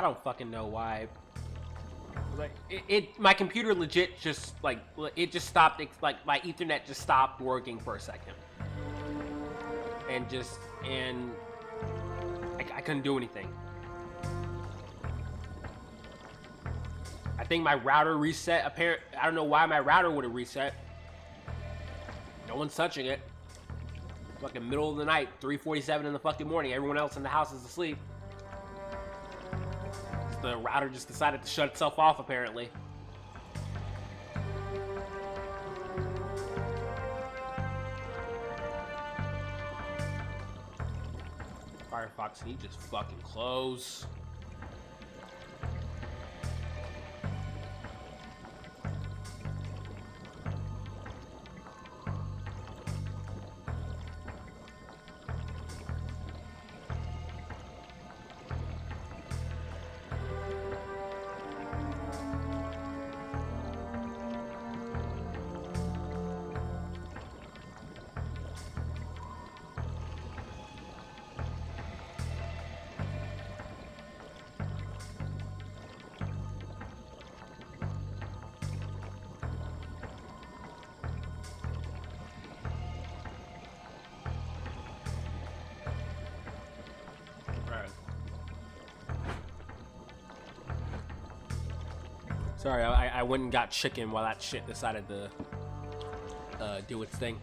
I don't fucking know why. Like my computer legit just like it just stopped. Like my Ethernet just stopped working for a second, and I couldn't do anything. I think my router reset. I don't know why my router would have reset. No one's touching it. Fucking middle of the night, 3:47 in the fucking morning. Everyone else in the house is asleep. The router just decided to shut itself off, apparently. Firefox, can you just fucking close? Sorry, I went and got chicken while that shit decided to do its thing.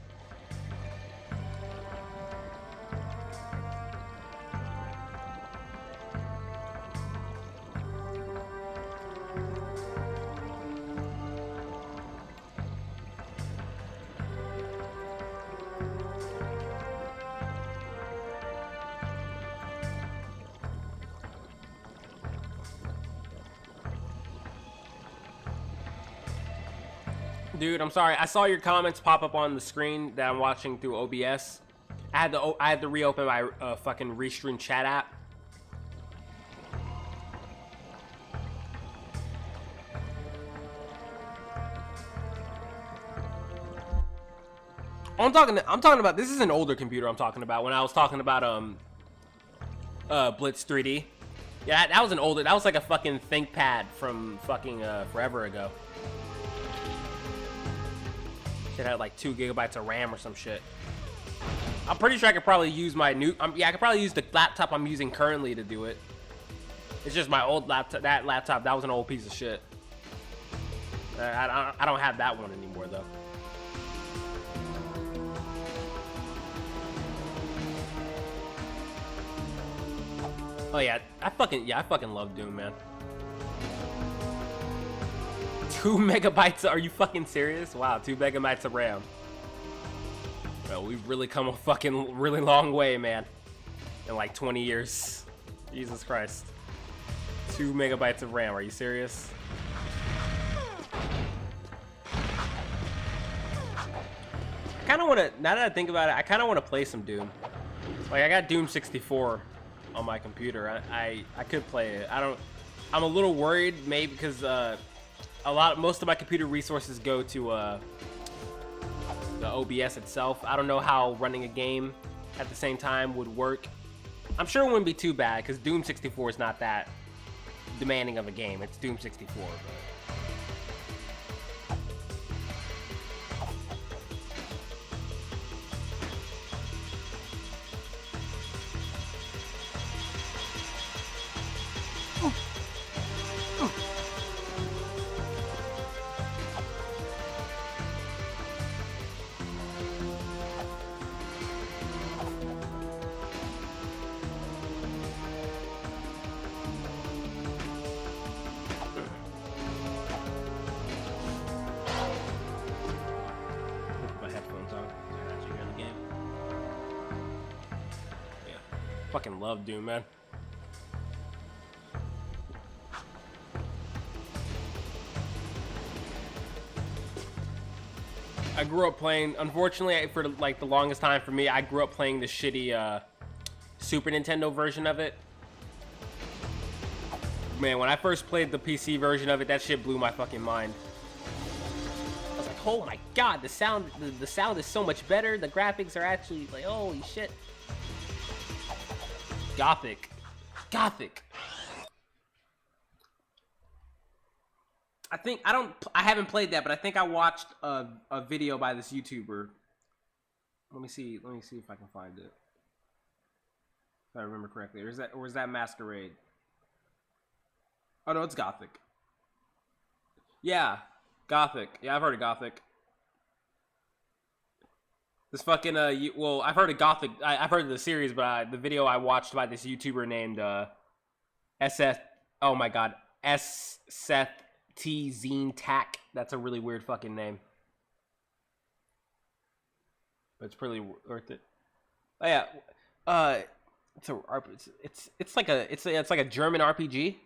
Dude, I'm sorry. I saw your comments pop up on the screen that I'm watching through OBS. I had to reopen my fucking Restream chat app. I'm talking about, this is an older computer I'm talking about. When I was talking about Blitz 3D. Yeah, that was an older, that was like a fucking ThinkPad from fucking forever ago. It had like 2 gigabytes of RAM or some shit. I'm pretty sure I could probably use my new, yeah, I could probably use the laptop I'm using currently to do it. It's just my old laptop, that was an old piece of shit. I don't have that one anymore though. Oh yeah, I fucking love Doom, man. 2 megabytes, are you fucking serious? Wow, 2 megabytes of RAM. Well, we've really come a fucking really long way, man. In like 20 years. Jesus Christ. 2 megabytes of RAM, are you serious? I kinda wanna, now that I think about it, I kinda wanna play some Doom. Like, I got Doom 64 on my computer. I could play it. I'm a little worried, maybe because, most of my computer resources go to the OBS itself. I don't know how running a game at the same time would work. I'm sure it wouldn't be too bad because Doom 64 is not that demanding of a game. It's Doom 64. But... fucking love Doom, man. I grew up playing, unfortunately, for like the longest time for me, I grew up playing the shitty Super Nintendo version of it. Man, when I first played the PC version of it, that shit blew my fucking mind. I was like, oh my god, the sound is so much better. The graphics are actually like, holy shit. Gothic. I haven't played that, but I think I watched a video by this YouTuber. Let me see if I can find it. If I remember correctly. Or is that Masquerade? Oh no, it's Gothic. Yeah, Gothic. Yeah, I've heard of Gothic. This fucking well, I've heard of Gothic. I've heard of the series, but the video I watched by this YouTuber named SF. Oh my god, S Seth T Zine Tack. That's a really weird fucking name, but it's pretty worth it. Oh yeah, it's like a German RPG.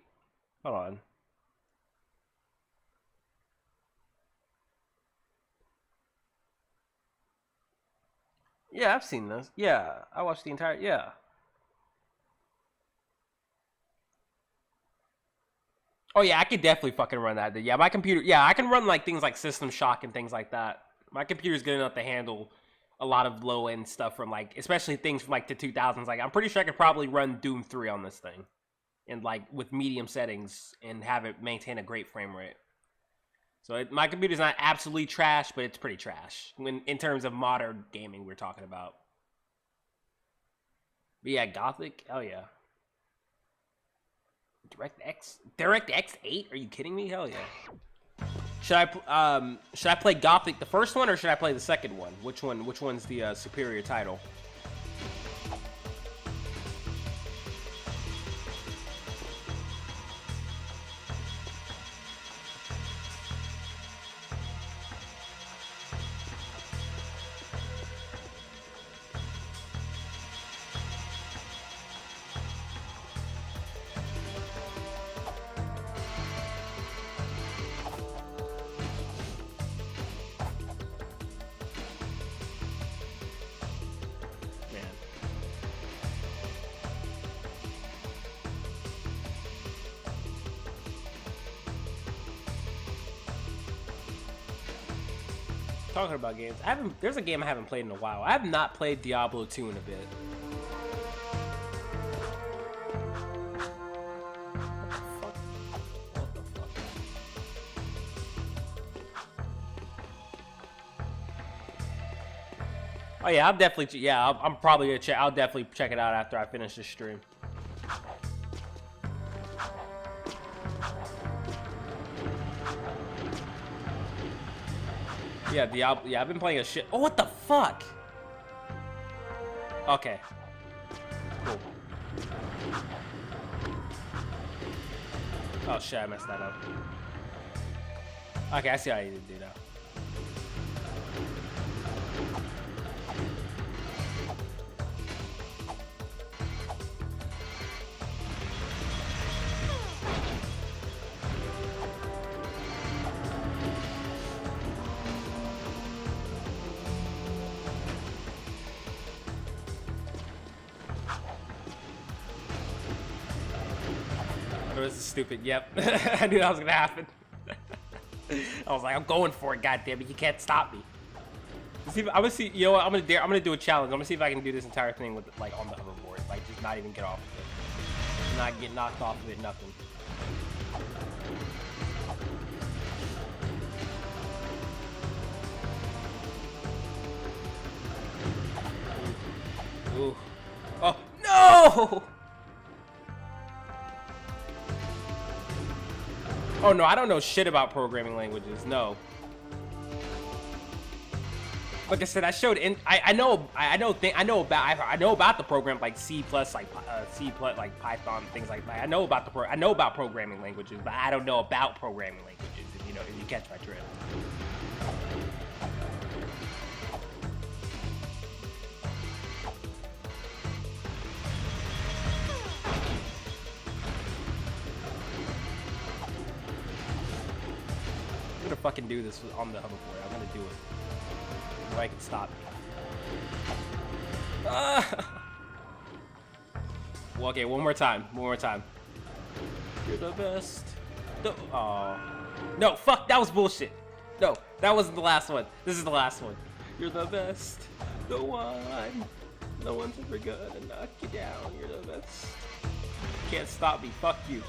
Hold on. Yeah, I've seen this. Yeah, I watched the entire. Yeah. Oh yeah, I could definitely fucking run that. Yeah, my computer. Yeah, I can run like things like System Shock and things like that. My computer's good enough to handle a lot of low end stuff from like, especially things from like the 2000s. Like, I'm pretty sure I could probably run Doom 3 on this thing, and like with medium settings and have it maintain a great frame rate. So my computer's not absolutely trash, but it's pretty trash in terms of modern gaming we're talking about. But yeah, Gothic. Oh yeah. DirectX 8? Are you kidding me? Hell yeah. Should I play Gothic the first one or should I play the second one? Which one's the superior title? Talking about games, there's a game I haven't played in a while. I have not played Diablo 2 in a bit. What the fuck? Oh yeah, I'm definitely. Yeah, I'm probably gonna check. I'll definitely check it out after I finish this stream. Yeah, Diablo. Yeah, I've been playing a shit. Oh, what the fuck? Okay. Cool. Oh shit, I messed that up. Okay, I see how you do that. This is stupid. Yep. I knew that was gonna happen. I was like, I'm going for it, goddammit. You can't stop me. Let's see if, I'm gonna see, you know what, I'm gonna do a challenge. I'm gonna see if I can do this entire thing with like on the hoverboard. Like just not even get off of it. Not get knocked off of it, nothing. Ooh. Oh no! Oh no, I don't know shit about programming languages. No. Like I said, I showed in. I know about the program like C++, like Python, things like that. I know about programming languages, but I don't know about programming languages. If you catch my drift. I'm gonna fucking do this on the hoverboard. I'm gonna do it. I can stop me. Well, okay, one more time. You're the best. Oh. No, fuck, that was bullshit. No, that wasn't the last one. This is the last one. You're the best. No one's ever gonna knock you down. You're the best. Can't stop me. Fuck you.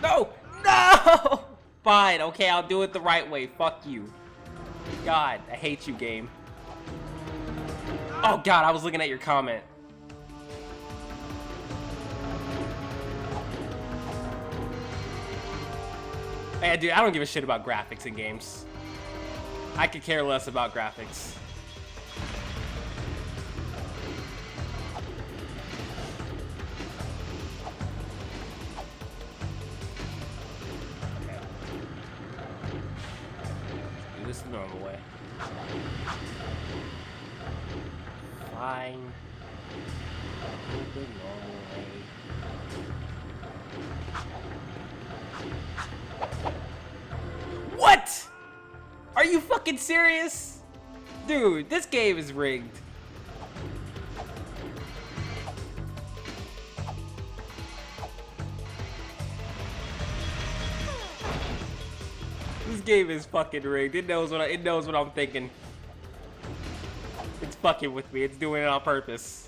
No! No! Fine, okay, I'll do it the right way. Fuck you. God, I hate you, game. Oh God, I was looking at your comment. Hey, dude, I don't give a shit about graphics in games. I could care less about graphics. Okay. Do this the normal way. Fine. Do the normal way. What? Are you fucking serious? Dude, this game is rigged. This game is fucking rigged. It knows what I'm thinking. It's fucking with me. It's doing it on purpose.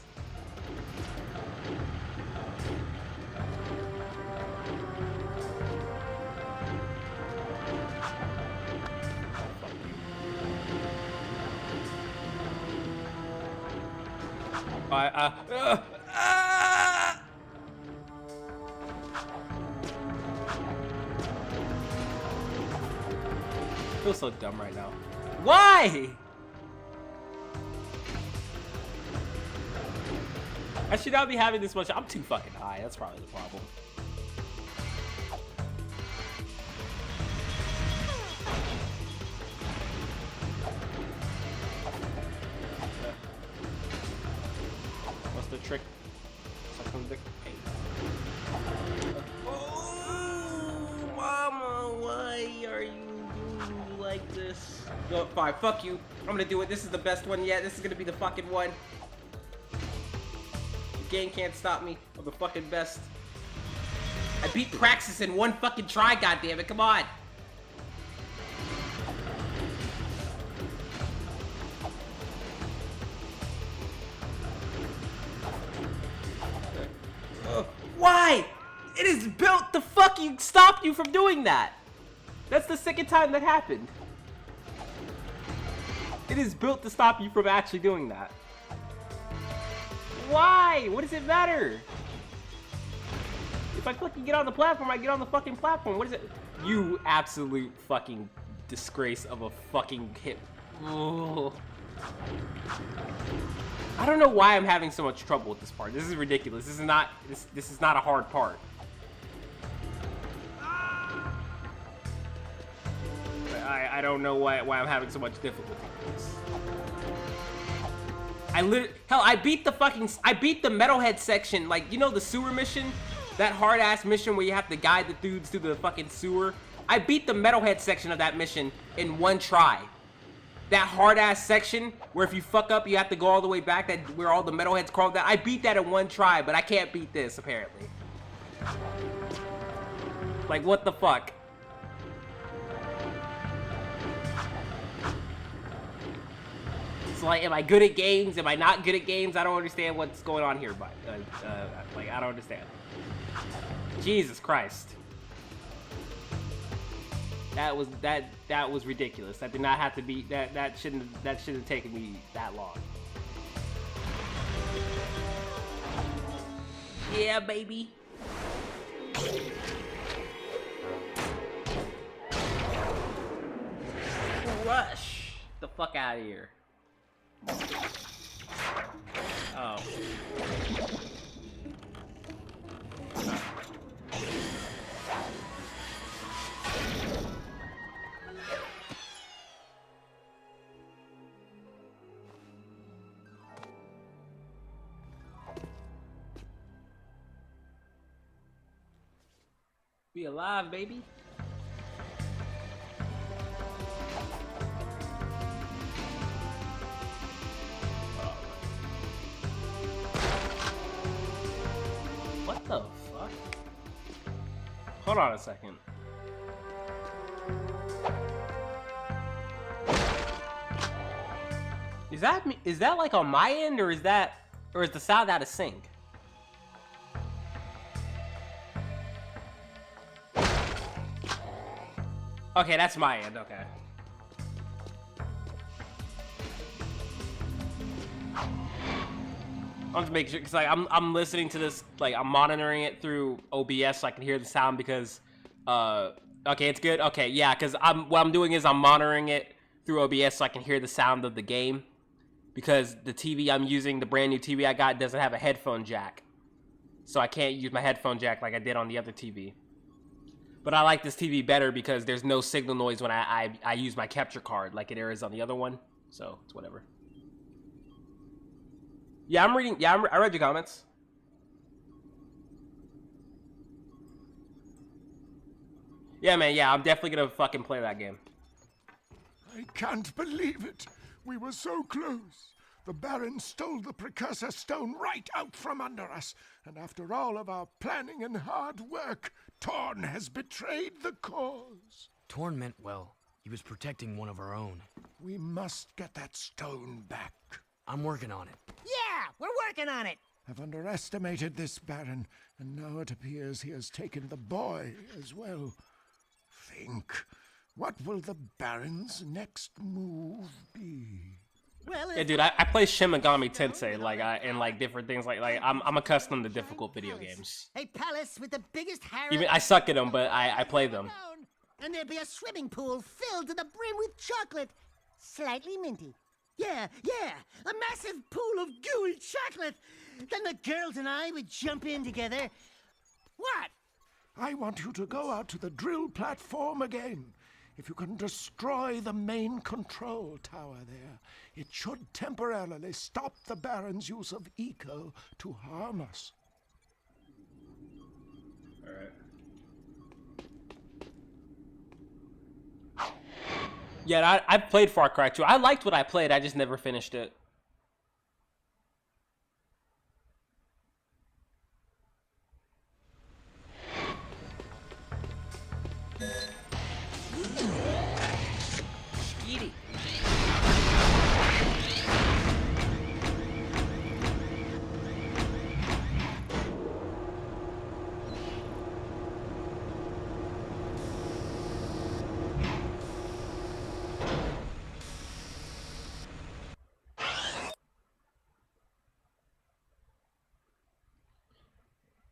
I feel so dumb right now. Why? I should not be having this much. I'm too fucking high. That's probably the problem. What's the trick? Oh, mama, why are you doing like this? No, fine, fuck you. I'm gonna do it. This is the best one yet. This is gonna be the fucking one. The game can't stop me. I'm the fucking best. I beat Praxis in one fucking try, goddammit. Come on. Why? It is built to fucking stop you from doing that. That's the second time that happened. It is built to stop you from actually doing that. Why? What does it matter? If I fucking get on the platform, I get on the fucking platform. What is it? You absolute fucking disgrace of a fucking hit. Oh. I don't know why I'm having so much trouble with this part. This is ridiculous. This is not a hard part. I don't know why I'm having so much difficulty with this. I beat the metalhead section, like, you know, the sewer mission? That hard ass mission where you have to guide the dudes through the fucking sewer? I beat the metalhead section of that mission in one try. That hard ass section where if you fuck up you have to go all the way back, that where all the metalheads crawl down. I beat that in one try, but I can't beat this apparently. Like, what the fuck? It's like, am I good at games? Am I not good at games? I don't understand what's going on here, but like, I don't understand. Jesus Christ. That was ridiculous. That did not have to be. That shouldn't have taken me that long. Yeah, baby. Rush the fuck out of here. Oh. Be alive, baby. What the fuck? Hold on a second. Is that like on my end, or is the sound out of sync? Okay, that's my end. Okay. I want to make sure, because like I'm listening to this, like I'm monitoring it through OBS so I can hear the sound because okay, it's good. Okay, yeah, because what I'm doing is I'm monitoring it through OBS so I can hear the sound of the game, because the TV I'm using, the brand new TV I got, doesn't have a headphone jack, so I can't use my headphone jack like I did on the other TV. But I like this TV better because there's no signal noise when I use my capture card like there is on the other one, so it's whatever. Yeah, I'm reading. Yeah, I read your comments. Yeah, man. Yeah, I'm definitely gonna fucking play that game. I can't believe it. We were so close. The Baron stole the precursor stone right out from under us. And after all of our planning and hard work, Torn has betrayed the cause. Torn meant well. He was protecting one of our own. We must get that stone back. I'm working on it. Yeah, we're working on it. I've underestimated this Baron, and now it appears he has taken the boy as well. Think, what will the Baron's next move be? Well, Yeah, dude, I play Shin Megami Tensei and like different things like I'm accustomed to difficult video games. a palace with the biggest harem. Even I suck at them, but I play them. And there'll be a swimming pool filled to the brim with chocolate, slightly minty. Yeah, a massive pool of gooey chocolate. Then the girls and I would jump in together. What? I want you to go out to the drill platform again. If you can destroy the main control tower there, it should temporarily stop the Baron's use of eco to harm us. Alright. Yeah, I played Far Cry 2. I liked what I played, I just never finished it. Skeety.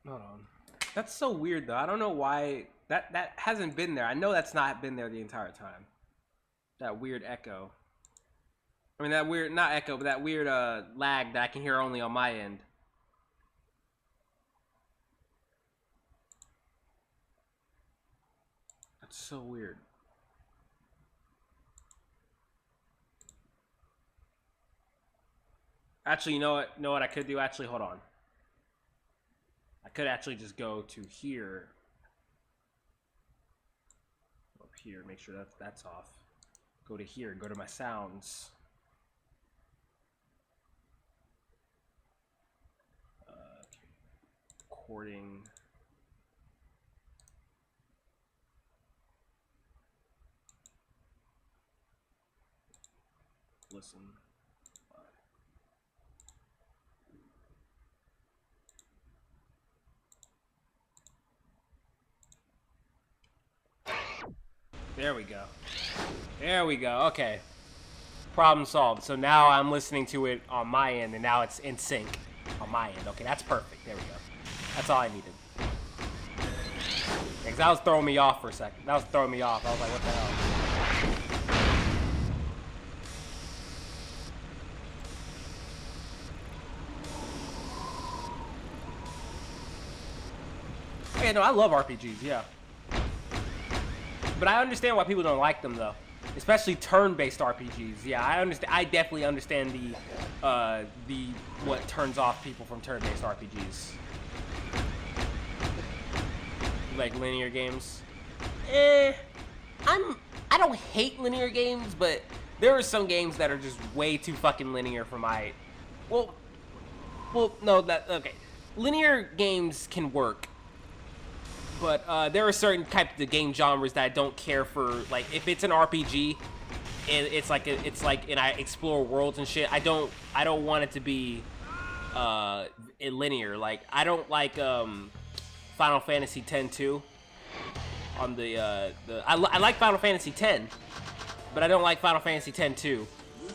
Hold on. That's so weird though. I don't know why that hasn't been there. I know that's not been there the entire time. That weird echo. I mean that weird, not echo, but that weird lag that I can hear only on my end. That's so weird. Actually, you know what I could do? Actually, hold on. I could actually just go to here. Up here, make sure that's off. Go to here, go to my sounds. Okay. Recording. Listen. There we go. There we go. Okay. Problem solved. So now I'm listening to it on my end, and now it's in sync on my end. Okay, that's perfect. There we go. That's all I needed. Because that was throwing me off for a second. That was throwing me off. I was like, what the hell? Yeah, no, I love RPGs, yeah. But I understand why people don't like them, though. Especially turn-based RPGs. Yeah, I understand. I definitely understand the what turns off people from turn-based RPGs. Like linear games. I don't hate linear games, but there are some games that are just way too fucking linear for my. Well, no, okay. Linear games can work. But there are certain types of game genres that I don't care for. Like if it's an RPG, and it's like and I explore worlds and shit. I don't want it to be linear. Like I don't like Final Fantasy X-2. on the I like Final Fantasy X, but I don't like Final Fantasy X-2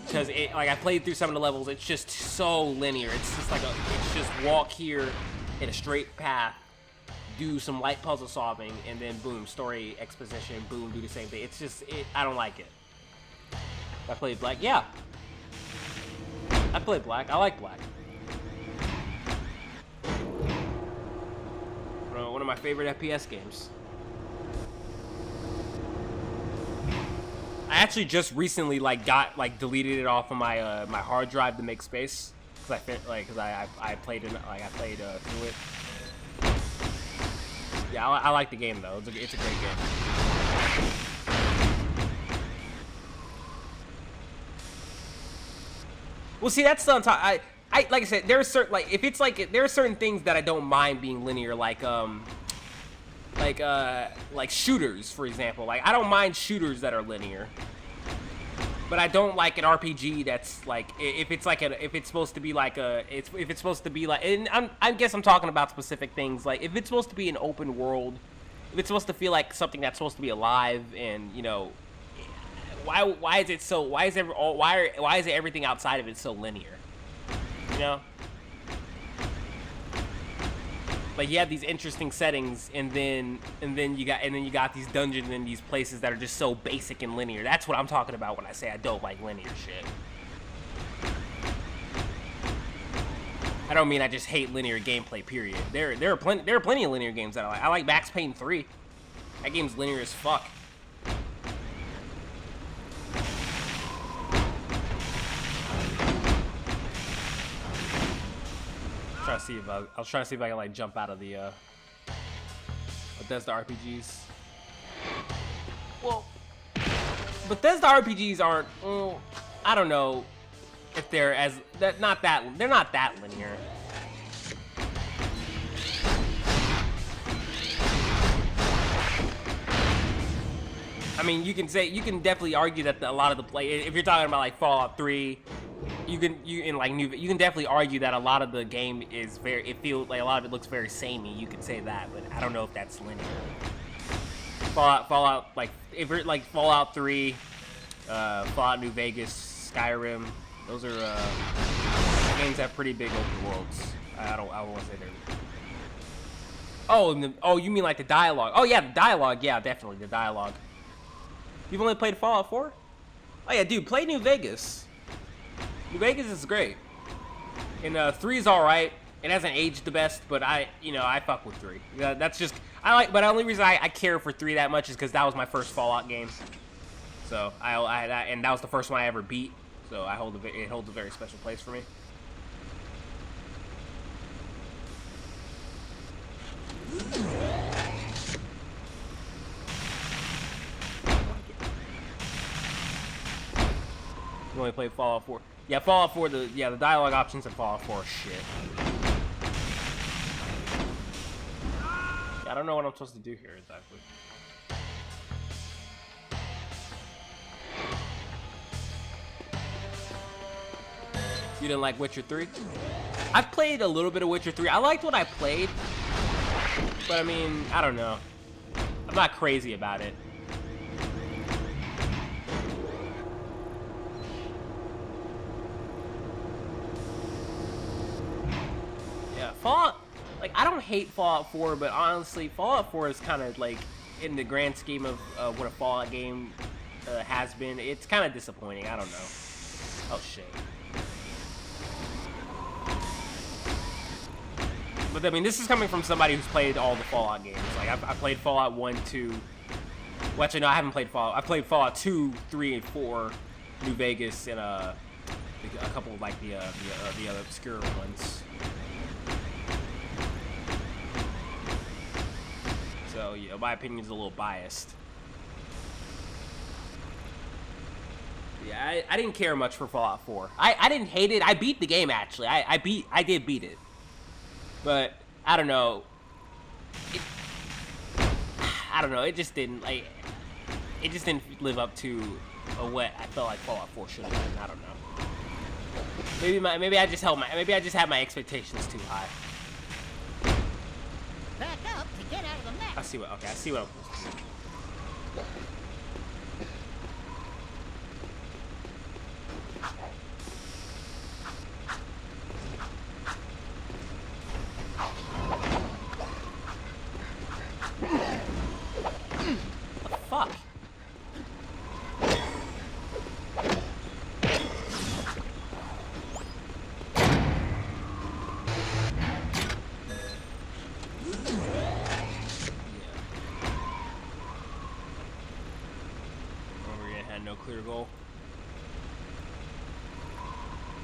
because like I played through some of the levels. It's just so linear. It's just like it's just walk here in a straight path, do some light puzzle solving, and then boom, story exposition, boom, do the same thing. It's just I don't like it. I played Black, yeah. I played Black. I like Black. One of my favorite FPS games. I actually just recently deleted it off of my my hard drive to make space because I played through it. Yeah, I like the game though. It's a great game. Well, see, that's on top. I like I said, there are certain there are certain things that I don't mind being linear, like shooters, for example. Like I don't mind shooters that are linear, but I don't like an RPG that's like if it's supposed to be like and I guess I'm talking about specific things, like if it's supposed to be an open world, if it's supposed to feel like something that's supposed to be alive, and you know. Why is everything outside of it so linear? You know? Like you have these interesting settings and then you got these dungeons and these places that are just so basic and linear. That's what I'm talking about when I say I don't like linear shit. I don't mean I just hate linear gameplay, period. There are plenty of linear games that I like. I like Max Payne 3. That game's linear as fuck. I was trying to see if I can like jump out of the Bethesda RPGs. Well, Bethesda RPGs aren't. I don't know if they're they're not that linear. I mean, you can definitely argue that a lot of the play. If you're talking about like Fallout 3. You can definitely argue that a lot of the game is it feels like a lot of it looks very samey. You could say that, but I don't know if that's linear. Fallout like if you're like Fallout 3, Fallout New Vegas, Skyrim, those are games that have pretty big open worlds. I won't say they're. Oh, you mean like the dialogue? Oh yeah, the dialogue. Yeah, definitely the dialogue. You've only played Fallout 4? Oh yeah, dude, play New Vegas. New Vegas is great, and 3 is all right. It hasn't aged the best, but I fuck with 3. That's just but the only reason I care for 3 that much is because that was my first Fallout game. So and that was the first one I ever beat. So it holds a very special place for me. You only played Fallout 4. Yeah, Fallout 4, the dialogue options in Fallout 4 are shit. Yeah, I don't know what I'm supposed to do here exactly. You didn't like Witcher 3? I've played a little bit of Witcher 3. I liked what I played, but I mean, I don't know. I'm not crazy about it. Fallout, like, I don't hate Fallout 4, but honestly, Fallout 4 is kind of, like, in the grand scheme of what a Fallout game has been, it's kind of disappointing. I don't know. Oh, shit. But, I mean, this is coming from somebody who's played all the Fallout games. Like, I played Fallout 1, 2. Well, actually, no, I haven't played Fallout. I played Fallout 2, 3, and 4, New Vegas, and a couple of, like, the other obscure ones. So, yeah, my opinion is a little biased. Yeah, I didn't care much for Fallout 4. I didn't hate it. I beat the game, actually. I did beat it. But, I don't know. It just didn't, like, it just didn't live up to what I felt like Fallout 4 should have been. I don't know. Maybe I just had my expectations too high. Back up to get out of the mess. I see what I'm supposed to do. fuck? No clear goal.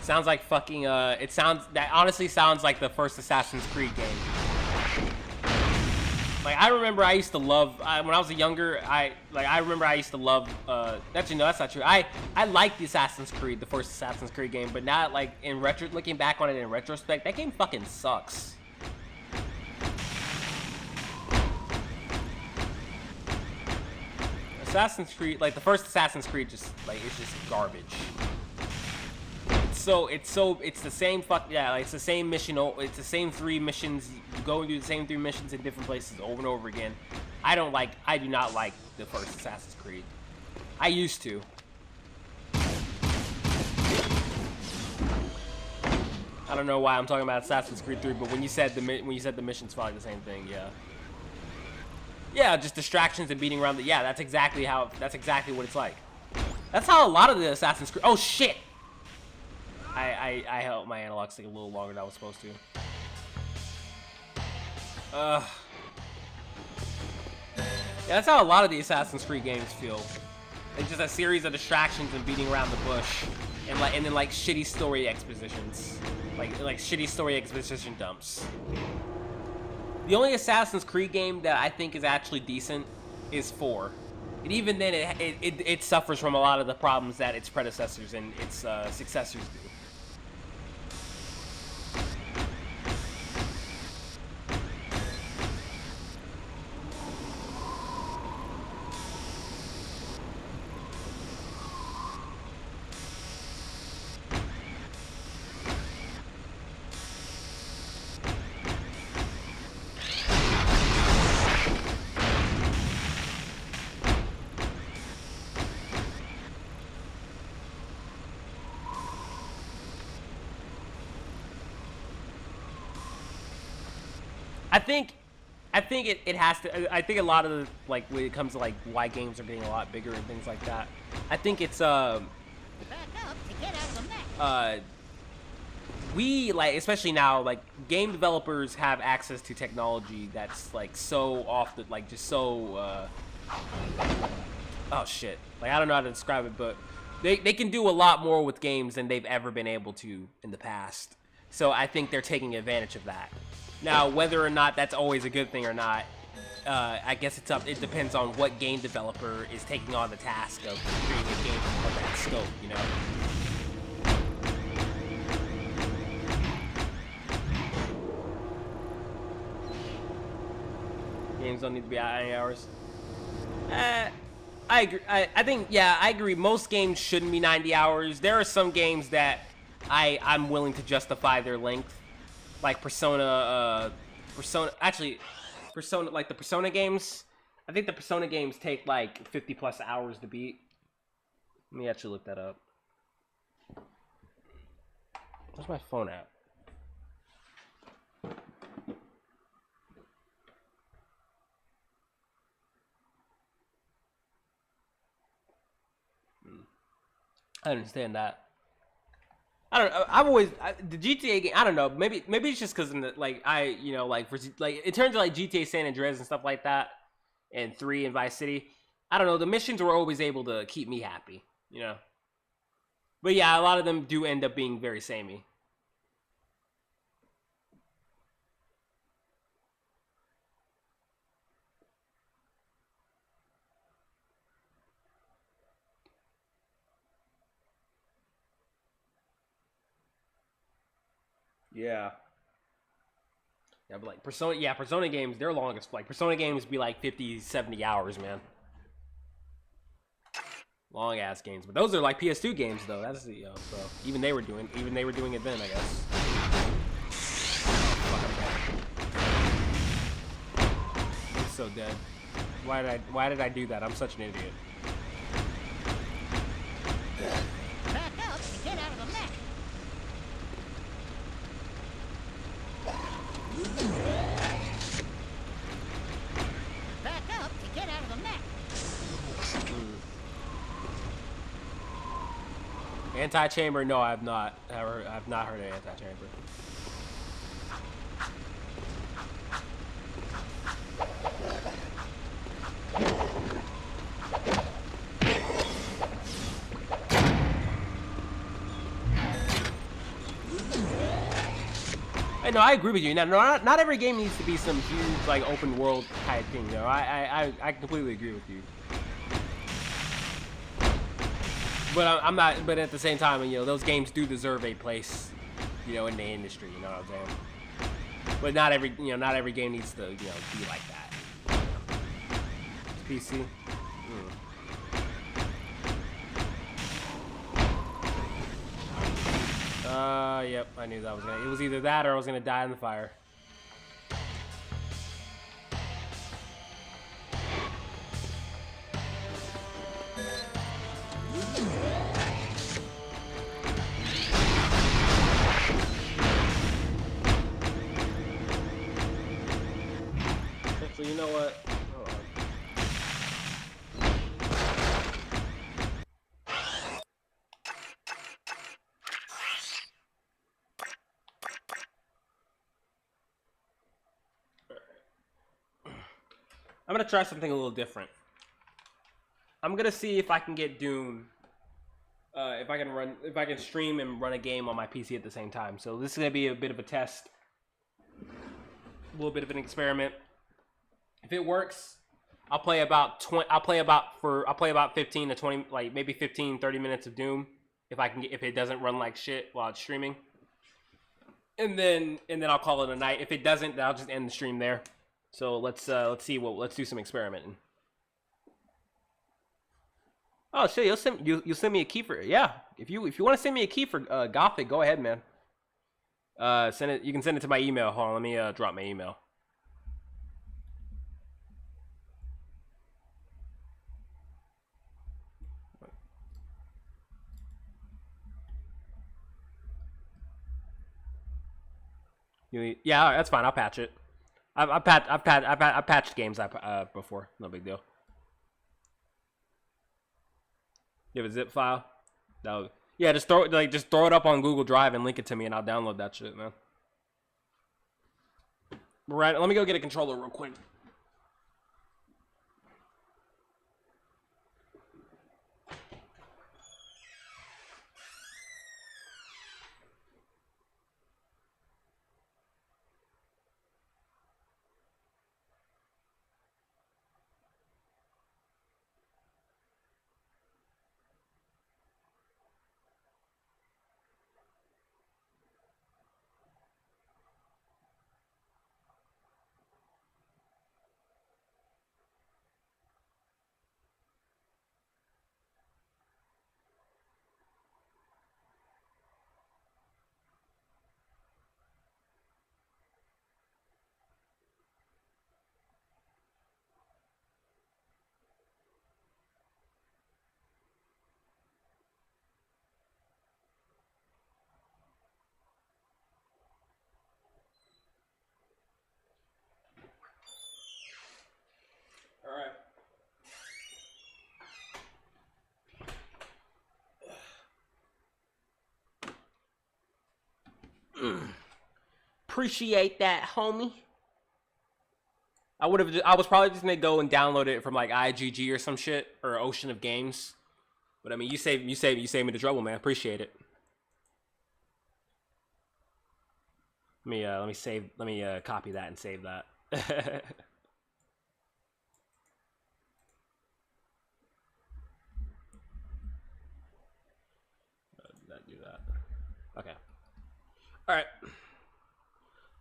Sounds like fucking that honestly sounds like the first Assassin's Creed game. Like I remember I used to love when I was younger, I remember I used to love actually no, that's not true. I liked the Assassin's Creed, the first Assassin's Creed game, but now like in looking back on it in retrospect, that game fucking sucks. Assassin's Creed, like the first Assassin's Creed, just like it's just garbage. It's the same like it's the same mission. It's the same 3 missions. You go and do the same 3 missions in different places over and over again. I do not like the first Assassin's Creed. I used to. I don't know why I'm talking about Assassin's Creed 3, but when you said the missions felt like the same thing, yeah. Yeah, just distractions and beating around that's exactly what it's like. That's how a lot of the Assassin's Creed. Oh shit! I held my analog stick a little longer than I was supposed to. Yeah, that's how a lot of the Assassin's Creed games feel. It's just a series of distractions and beating around the bush, and then shitty story expositions, like shitty story exposition dumps. The only Assassin's Creed game that I think is actually decent is 4. And even then, it suffers from a lot of the problems that its predecessors and its successors do. I think it has to. I think a lot of the, like when it comes to like why games are getting a lot bigger and things like that. I think it's we like, especially now, like game developers have access to technology that's like so off the like just so oh shit, like I don't know how to describe it, but they can do a lot more with games than they've ever been able to in the past. So I think they're taking advantage of that. Now, whether or not that's always a good thing or not, I guess it depends on what game developer is taking on the task of creating a game of that scope, you know? Games don't need to be out 90 hours. I agree. I think, yeah, I agree. Most games shouldn't be 90 hours. There are some games that I'm willing to justify their length. Like Persona, like the Persona games. I think the Persona games take like 50 plus hours to beat. Let me actually look that up. Where's my phone at? I understand that. I don't know. I've always the GTA game. I don't know. Maybe it's just because like in terms of like GTA San Andreas and stuff like that, and 3 and Vice City. I don't know. The missions were always able to keep me happy, you know. But yeah, a lot of them do end up being very samey. Yeah. Yeah, but like Persona games, their longest, like Persona games be like 50, 70 hours, man. Long ass games. But those are like PS2 games though. That's the so even they were doing it then, I guess. I'm so dead. Why did I do that? I'm such an idiot. Back up to get out of the mech. Back up to get out of the mech. Anti-chamber? No, I have not. I've not heard of anti-chamber. No, I agree with you. Now, not every game needs to be some huge, like, open world type thing. You know, I completely agree with you. But I'm not. But at the same time, you know, those games do deserve a place, you know, in the industry. You know what I'm saying? But not every game needs to, you know, be like that. It's PC. Yep, I knew that was gonna. It was either that or I was gonna die in the fire. Actually, you know what? Hold on. I'm gonna try something a little different. I'm gonna see if I can get Doom. If I can stream and run a game on my PC at the same time. So this is gonna be a bit of a test, a little bit of an experiment. If it works, I'll play about 15 to 20, like maybe 15, 30 minutes of Doom. If it doesn't run like shit while it's streaming, and then I'll call it a night. If it doesn't, then I'll just end the stream there. So let's do some experimenting. Oh shit, you'll send me a key for it. Yeah. If you want to send me a key for Gothic, go ahead, man. Send it. You can send it to my email. Hold on, let me drop my email. Yeah, that's fine. I'll patch it. I've patched games before. No big deal. You have a zip file? No. Yeah, just throw it up on Google Drive and link it to me, and I'll download that shit, man. Right. Let me go get a controller real quick. All right. Appreciate that, homie. I was probably just gonna go and download it from like IGG or some shit or Ocean of Games. But I mean, you saved me the trouble, man. Appreciate it. Let me copy that and save that. Do that. Okay. All right.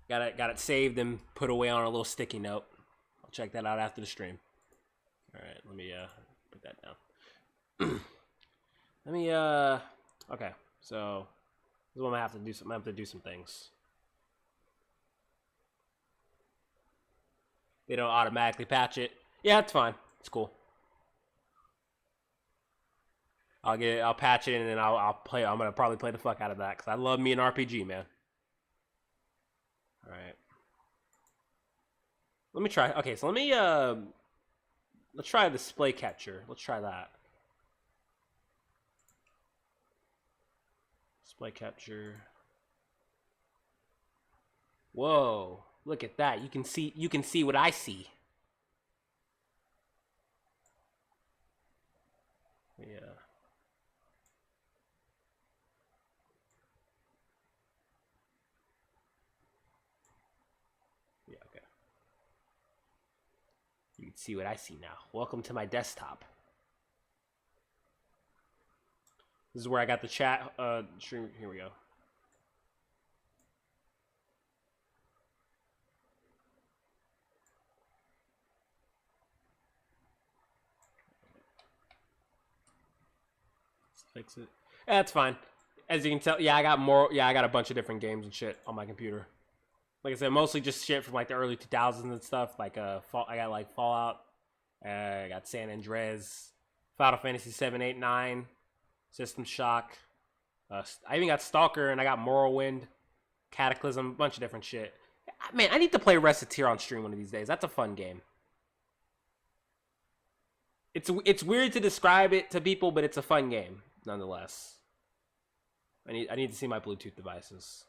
Got it saved and put away on a little sticky note. I'll check that out after the stream. All right, let me put that down. Let me okay. So this is what I'm gonna have to do. I have to do some things. They don't automatically patch it. Yeah, it's fine. It's cool. I'll patch it and then I'll play. I'm gonna probably play the fuck out of that because I love me an RPG, man. All right. Let me try. Okay, so let's try display catcher. Let's try that. Display capture. Whoa, look at that. You can see what I see. Yeah. Yeah, okay. You can see what I see now. Welcome to my desktop. This is where I got the chat stream. Here we go. Let's fix it. That's fine. As you can tell, yeah, I got more. Yeah, I got a bunch of different games and shit on my computer. Like I said, mostly just shit from like the early 2000s and stuff. Like I got like Fallout. I got San Andreas, Final Fantasy 7, 8, 9, System Shock. I even got Stalker, and I got Morrowind, Cataclysm, a bunch of different shit. Man, I need to play Recettear on stream one of these days. That's a fun game. It's weird to describe it to people, but it's a fun game nonetheless. I need to see my Bluetooth devices.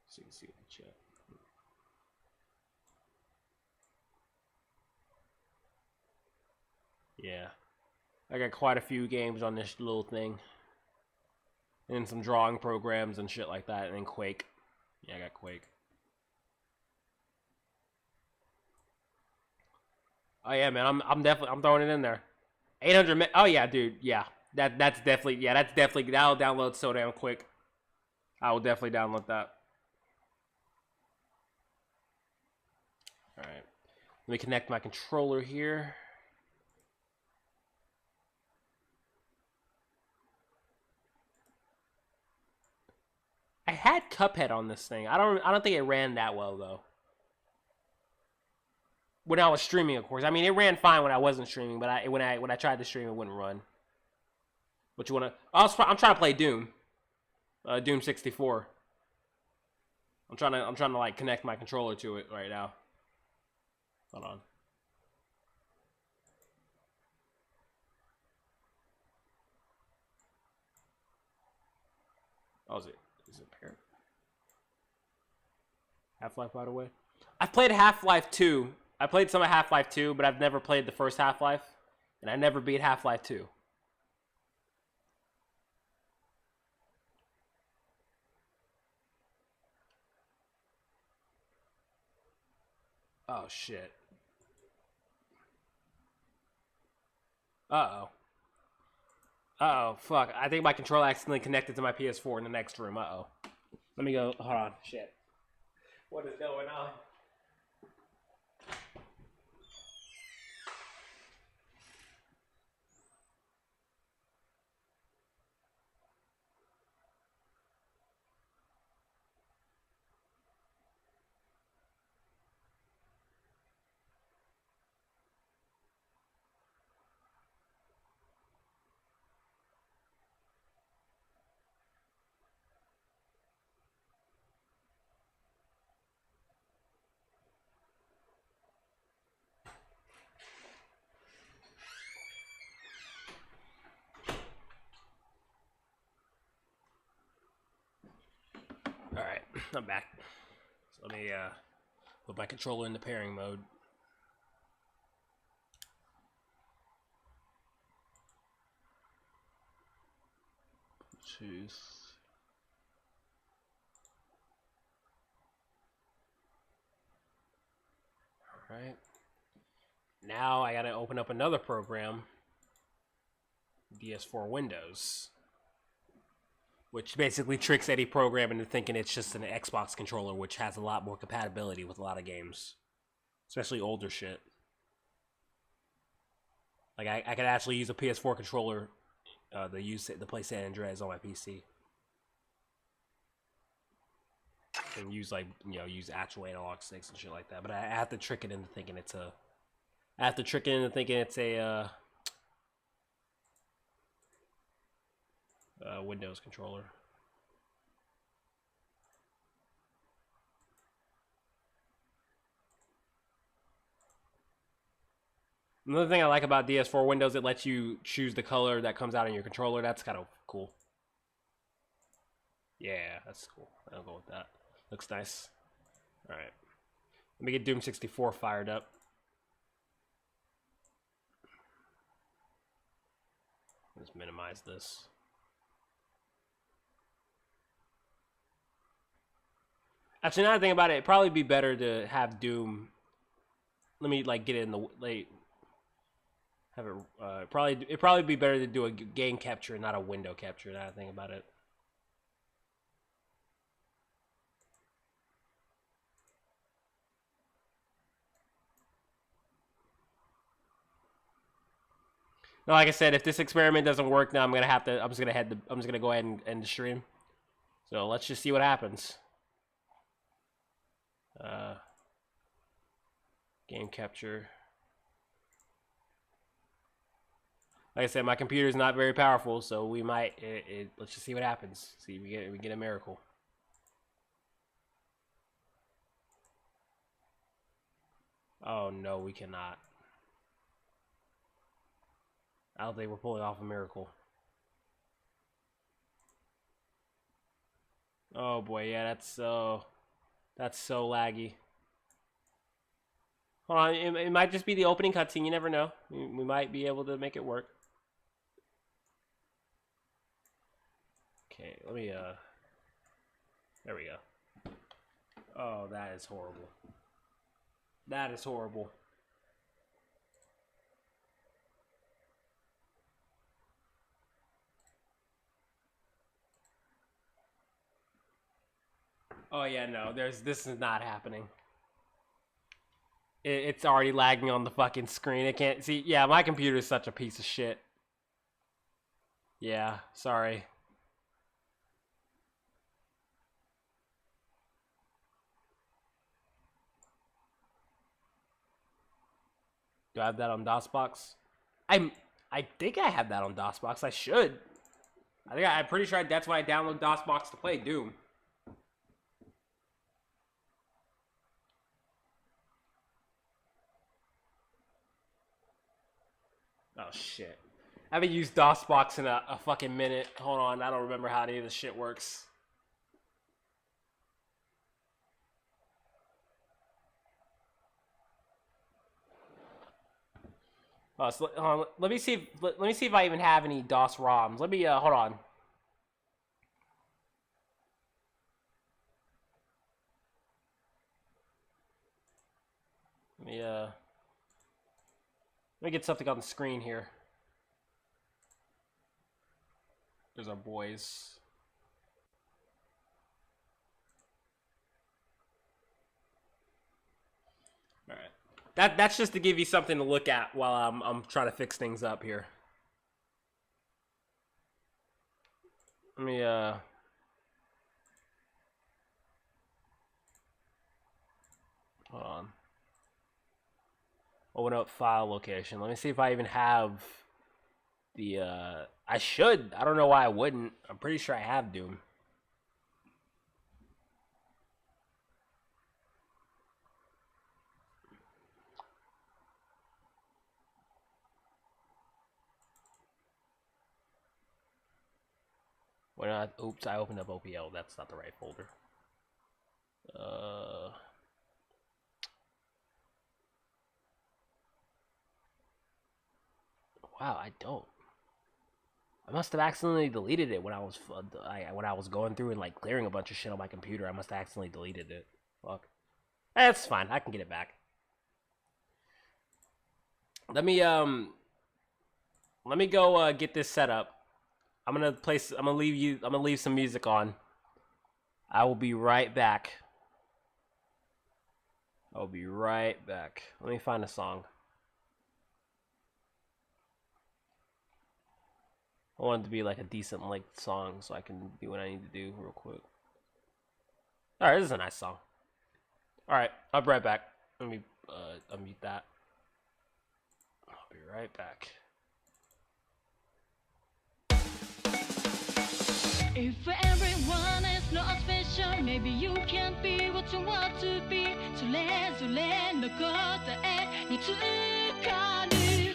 So you can see the chat. Yeah. I got quite a few games on this little thing. And some drawing programs and shit like that. And then Quake. Yeah, I got Quake. Oh yeah, man, I'm throwing it in there. 800 oh yeah, dude, yeah. That's definitely that'll download so damn quick. I will definitely download that. Alright. Let me connect my controller here. I had Cuphead on this thing. I don't think it ran that well though. When I was streaming, of course. I mean, it ran fine when I wasn't streaming, but when I tried to stream, it wouldn't run. What you wanna? I'm trying to play Doom. Doom 64. I'm trying to like connect my controller to it right now. Hold on. Oh, is it paired? Half-Life, by the way. I've played Half-Life 2. I played some of Half-Life 2, but I've never played the first Half-Life, and I never beat Half-Life 2. Oh shit. Uh-oh. Uh-oh, fuck. I think my controller accidentally connected to my PS4 in the next room. Uh-oh. Let me go. Hold on. Shit. What is going on? Alright, I'm back. So let me put my controller into pairing mode. Choose. Alright. Now I gotta open up another program. DS4 Windows. Which basically tricks any program into thinking it's just an Xbox controller, which has a lot more compatibility with a lot of games. Especially older shit. Like, I could actually use a PS4 controller to play San Andreas on my PC. And use, like, use actual analog sticks and shit like that. But I have to trick it into thinking it's a... Windows controller. Another thing I like about DS4 Windows, it lets you choose the color that comes out in your controller. That's kind of cool. Yeah, that's cool. I'll go with that. Looks nice. All right. Let me get Doom 64 fired up. Let's minimize this. Actually, now that I think about it, it'd probably be better to have Doom. Let me like get it in the late. Have it it'd probably be better to do a game capture, not a window capture. Now that I think about it. No, like I said, if this experiment doesn't work, now I'm just gonna go ahead and end the stream. So let's just see what happens. Game capture. Like I said, my computer is not very powerful, so we might. Let's just see what happens. See if we get a miracle. Oh no, we cannot. I don't think we're pulling off a miracle. Oh boy, yeah, that's so laggy. Hold on, it might just be the opening cutscene. You never know. We might be able to make it work. Okay, let me there we go. Oh, that is horrible. That is horrible. Oh yeah, no, this is not happening. It's already lagging on the fucking screen. It can't see. Yeah, my computer is such a piece of shit. Yeah, sorry. Do I have that on DOSBox? I think I have that on DOSBox. I should. I'm pretty sure that's why I download DOSBox to play Doom. Oh shit. I haven't used DOSBox in a fucking minute. Hold on, I don't remember how any of this shit works. Oh, so, let me see. Let me see if I even have any DOS ROMs. Let me hold on. Let me get something on the screen here. There's our boys. All right. That's just to give you something to look at while I'm trying to fix things up here. Let me hold on. Open up file location. Let me see if I even have the I should. I don't know why I wouldn't. I'm pretty sure I have Doom. Why not? Oops, I opened up OPL. That's not the right folder. Wow, I don't. I must have accidentally deleted it when I was going through and like clearing a bunch of shit on my computer. I must have accidentally deleted it. Fuck. That's fine. I can get it back. Let me go get this set up. I'm gonna leave some music on. I will be right back. I'll be right back. Let me find a song. I want it to be like a decent length song so I can do what I need to do real quick. Alright, this is a nice song. Alright, I'll be right back. Let me unmute that. I'll be right back. If everyone is not special, maybe you can't be what you want to be. So let no go the air, no to call you.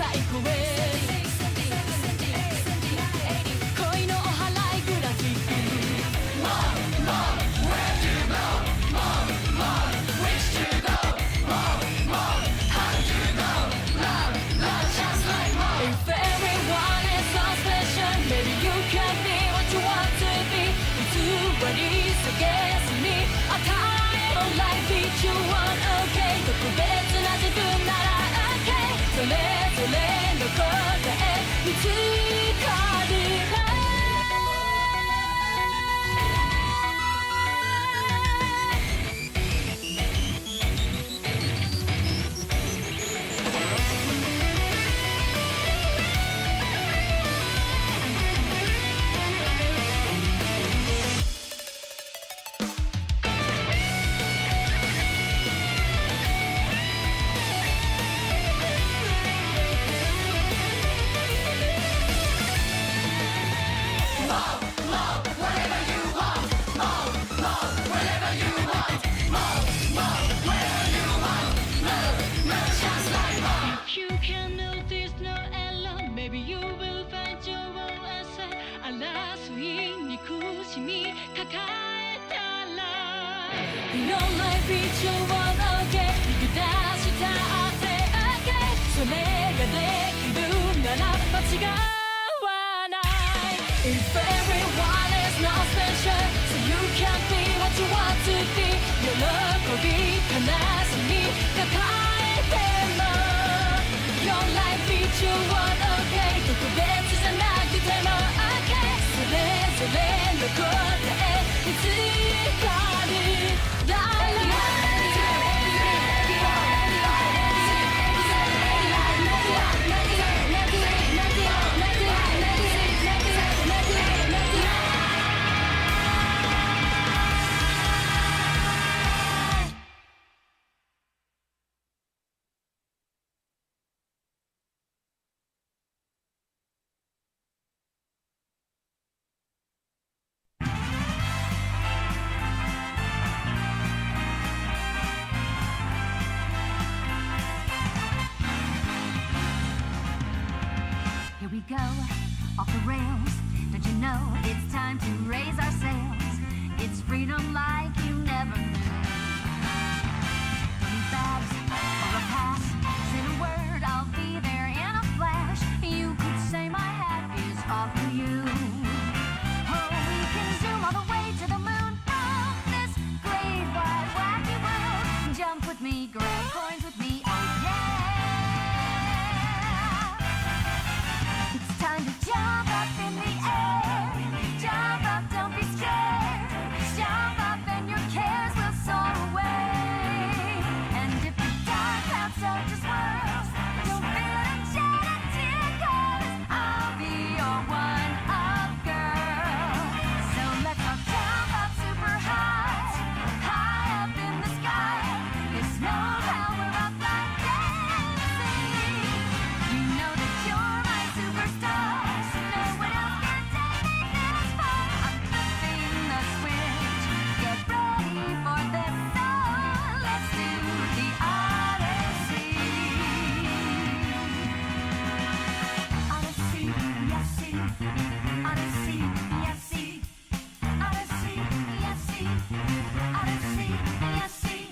最高へ恋のお祓いグラフィック If everyone is so special, maybe you can be what you want to be. 偽り探すに与えろ Life each you want, okay. 特別な自分なら okay. それぞれの答え見つかるIf you can notice no error, maybe you will find your own answer. 争い憎しみ抱えたら Your life is your one, okay. 見下したって okay. それができるなら間違わない If everyone is not special, so you can be what you want to be. 喜び悲しみ抱えても Your life is your one, okay. 特別じゃなくても okay. それぞれの答え見つかる Darling Here we go, off the rails. Don't you know it's time to raise our sails? It's freedom like you never knew. Don't need bags or a pass. Say the word, I'll be there in a flash. You could say my hat is off to you. Oh, we can zoom all the way to the moon from this great wide wacky world. Jump with me, grab coins with me, oh yeah. It's time to jump up in the air. Jump up, don't be scared. Jump up and your cares will soar away. And if the dark clouds start to swirl, don't feel a shed a tear, 'cause I'll be your one-up girl. So let's all jump up super high, high up in the sky. There's no power up like dancing. You know that you're my superstar. No one else can take me this far. I'm flipping the switch. Get ready for this song. Let's do the Odyssey. Odyssey, yes, see. Odyssey, yes, see. Odyssey, yes, see. Odyssey, yes, see.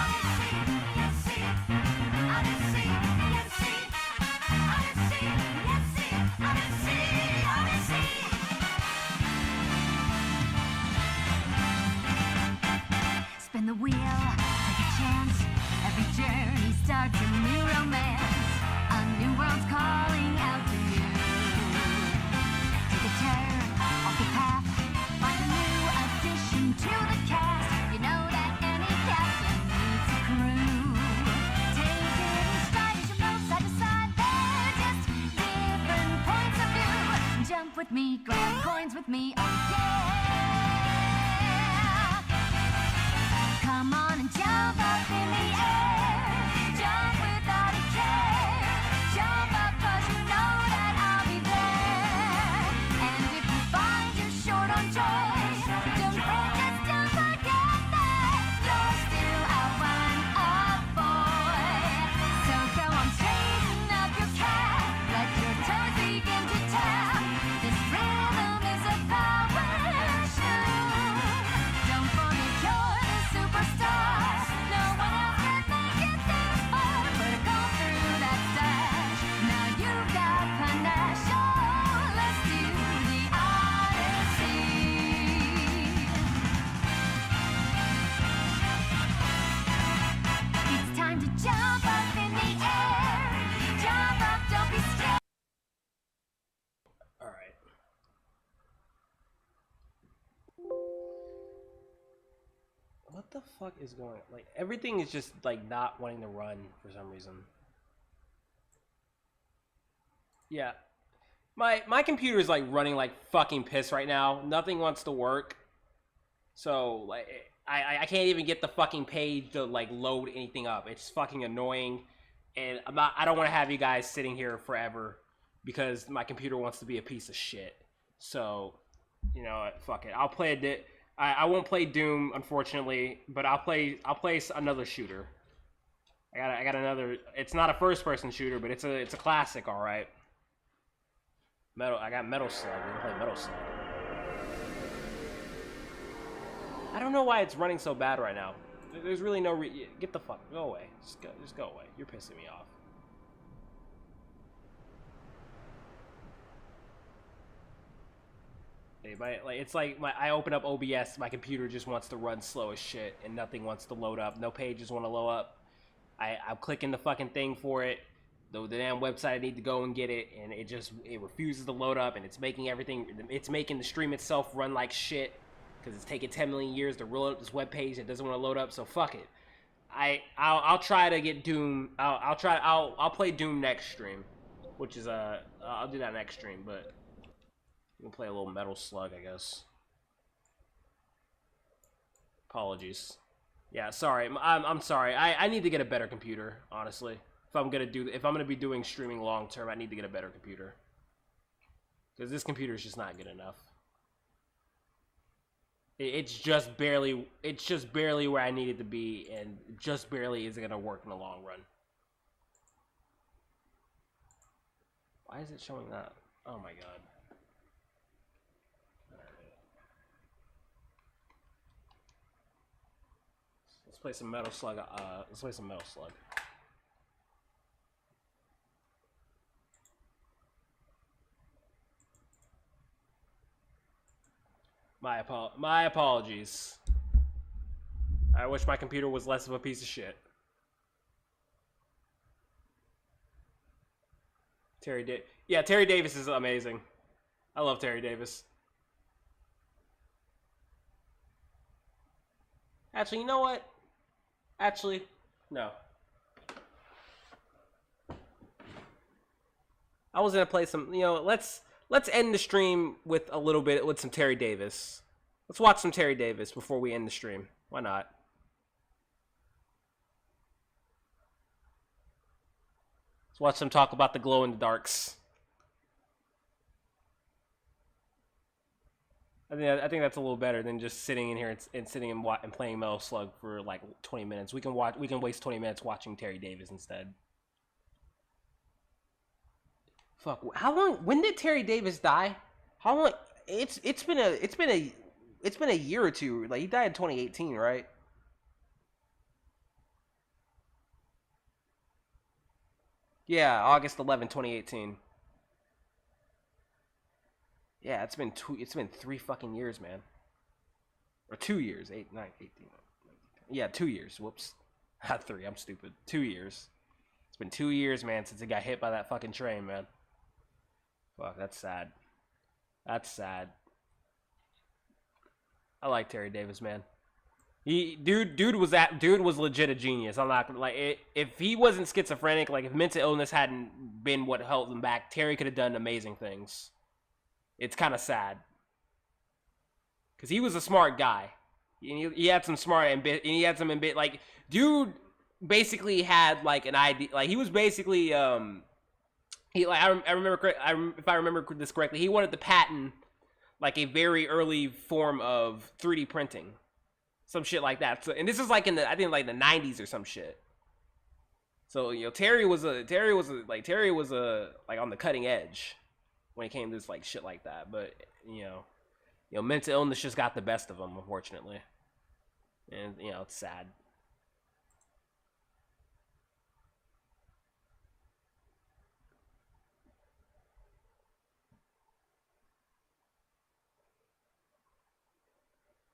Odyssey, yes, see. Odyssey, yes, see. Odyssey, yes, see. Odyssey, Odyssey. Spin the wheel, take a chance. Every journey starts a new romance. A new world's calling out to you. Take a turn off the path. Find a new addition to the cast. You know that any captain needs a crew. Take it in stride as you move side to side. They're just different points of view. Jump with me, grab coins with me, oh yeah. Come on and jump up in the air. Jump without a care. Jump up 'cause you know that I'll be there. And if you find you're short on joy, don't focus, don't forget that you're still a one-up boy. So go on, straighten up your What the fuck is going on? Like, everything is just, like, not wanting to run for some reason. Yeah. My computer is, like, running like fucking piss right now. Nothing wants to work. So, like, I can't even get the fucking page to, like, load anything up. It's fucking annoying. And I don't want to have you guys sitting here forever because my computer wants to be a piece of shit. So, you know what? Fuck it. I'll play a bit. I won't play Doom, unfortunately, but I'll play another shooter. I got another. It's not a first-person shooter, but it's a classic, all right. I got Metal Slug. We're gonna play Metal Slug. I don't know why it's running so bad right now. There's really no get the fuck go away. Just go away. You're pissing me off. It's like I open up OBS, my computer just wants to run slow as shit, and nothing wants to load up. No pages want to load up. I'm clicking the fucking thing for it, the damn website I need to go and get it, and it refuses to load up, and it's making the stream itself run like shit, because it's taking 10 million years to roll up this web page that doesn't want to load up. So fuck it. I'll try to get Doom. I'll play Doom next stream, which is I'll do that next stream, but. We'll play a little Metal Slug, I guess. Apologies. Yeah, sorry. I'm sorry. I need to get a better computer, honestly. If I'm gonna be doing streaming long term, I need to get a better computer. Because this computer is just not good enough. It's just barely where I need it to be, and just barely is it gonna work in the long run. Why is it showing that? Oh my god. Let's play some Metal Slug. Let's play some Metal Slug. My apologies. I wish my computer was less of a piece of shit. Terry Davis is amazing. I love Terry Davis. Actually, you know what? Actually, no. I was gonna play some. You know, let's end the stream with some Terry Davis. Let's watch some Terry Davis before we end the stream. Why not? Let's watch them talk about the glow in the darks. I think that's a little better than just sitting in here and sitting and playing Metal Slug for like 20 minutes. We can waste 20 minutes watching Terry Davis instead. Fuck. How long? When did Terry Davis die? How long? It's been a year or two. Like, he died in 2018, right? Yeah, August 11, 2018. Yeah, it's been 3 fucking years, man. Or 2 years. 8, 9, 18. 19. Yeah, 2 years. Whoops. Not 3. I'm stupid. 2 years. It's been 2 years, man, since it got hit by that fucking train, man. Fuck, that's sad. That's sad. I like Terry Davis, man. Dude was legit a genius. I'm not gonna, like, if he wasn't schizophrenic, like if mental illness hadn't been what held him back, Terry could have done amazing things. It's kind of sad. Because he was a smart guy. He had some smart like, dude basically had like an idea, like he was basically if I remember this correctly, he wanted to patent like a very early form of 3D printing. Some shit like that. So, and this is like in the, I think like the 90s or some shit. So, you know, Terry was like on the cutting edge when it came to this like shit like that. But you know, mental illness just got the best of him, unfortunately. And you know, it's sad.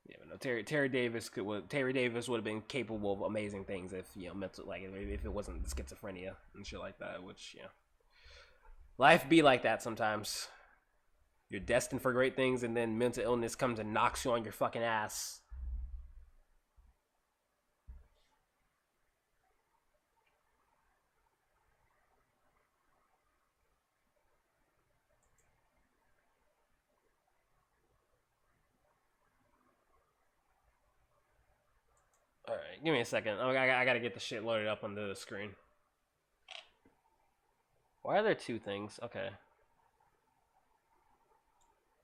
Yeah, but no, Terry Davis would have been capable of amazing things if, you know, mental, like if it wasn't the schizophrenia and shit like that, which, you know, life be like that sometimes. You're destined for great things, and then mental illness comes and knocks you on your fucking ass. All right, give me a second. I gotta get the shit loaded up onto the screen. Why are there two things? Okay.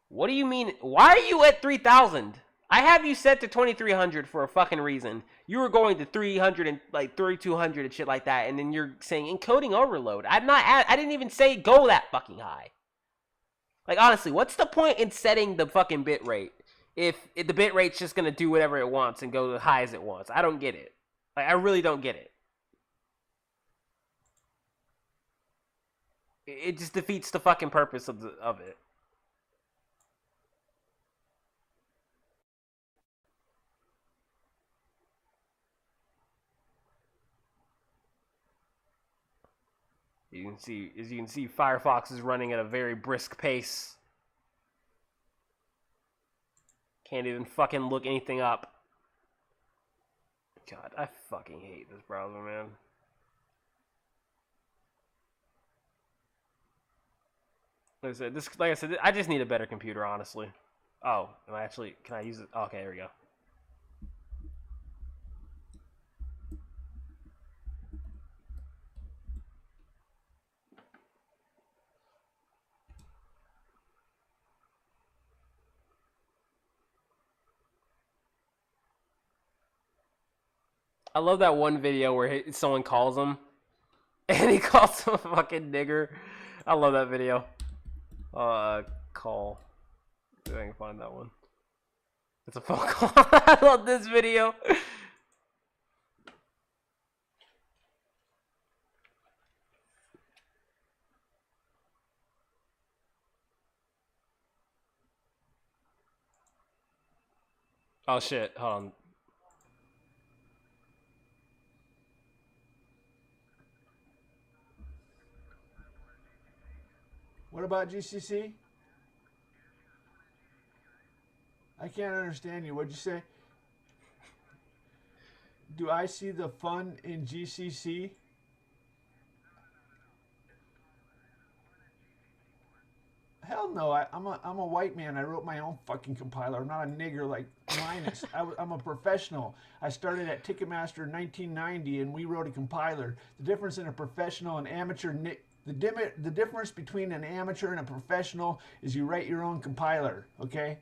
What do you mean? Why are you at 3,000? I have you set to 2,300 for a fucking reason. You were going to 300 and like 3,200 and shit like that, and then you're saying encoding overload. I didn't even say go that fucking high. Like honestly, what's the point in setting the fucking bit rate if the bit rate's just gonna do whatever it wants and go as high as it wants? I don't get it. Like I really don't get it. It just defeats the fucking purpose of it. As you can see, Firefox is running at a very brisk pace. Can't even fucking look anything up. God, I fucking hate this browser, man. Like I said, I just need a better computer, honestly. Oh, can I use it? Oh, okay, there we go. I love that one video where someone calls him, and he calls him a fucking nigger. I love that video. Call. See if I can find that one. It's a phone call. I love this video. Oh shit, hold on. What about GCC? I can't understand you. What'd you say? Do I see the fun in GCC? Hell no. I'm a white man. I wrote my own fucking compiler. I'm not a nigger like Linus. I'm a professional. I started at Ticketmaster in 1990, and we wrote a compiler. The difference in a professional and amateur the difference between an amateur and a professional is you write your own compiler, okay?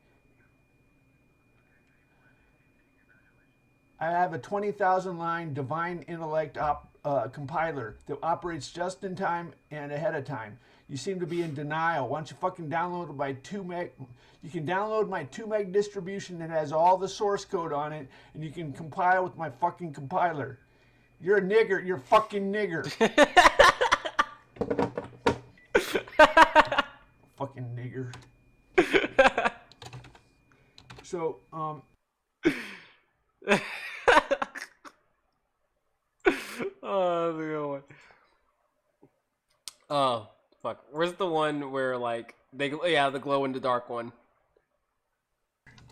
I have a 20,000 line Divine Intellect compiler that operates just in time and ahead of time. You seem to be in denial. Why don't you fucking download my 2 meg? You can download my 2 meg distribution that has all the source code on it, and you can compile with my fucking compiler. You're a nigger. You're a fucking nigger. Fucking nigger. So, Oh, that's a good one. Oh, fuck. Where's the one where, like, the glow in the dark one?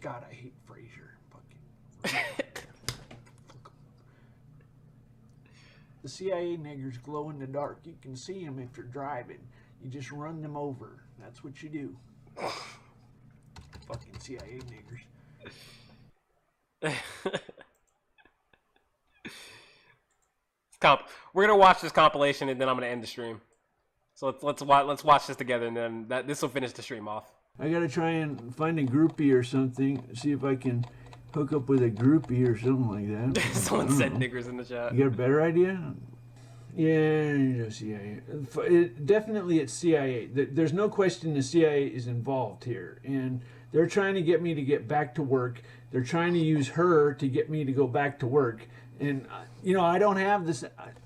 God, I hate Frasier. Fucking. The CIA niggers glow in the dark. You can see them if you're driving. You just run them over. That's what you do. Fucking CIA niggers. We're gonna watch this compilation and then I'm gonna end the stream. So let's watch this together and then this will finish the stream off. I gotta try and find a groupie or something. See if I can hook up with a groupie or something like that. Someone said niggers in the chat. You got a better idea? Yeah, CIA. Definitely it's CIA. There's no question the CIA is involved here. And they're trying to get me to get back to work. They're trying to use her to get me to go back to work. And, I don't have this.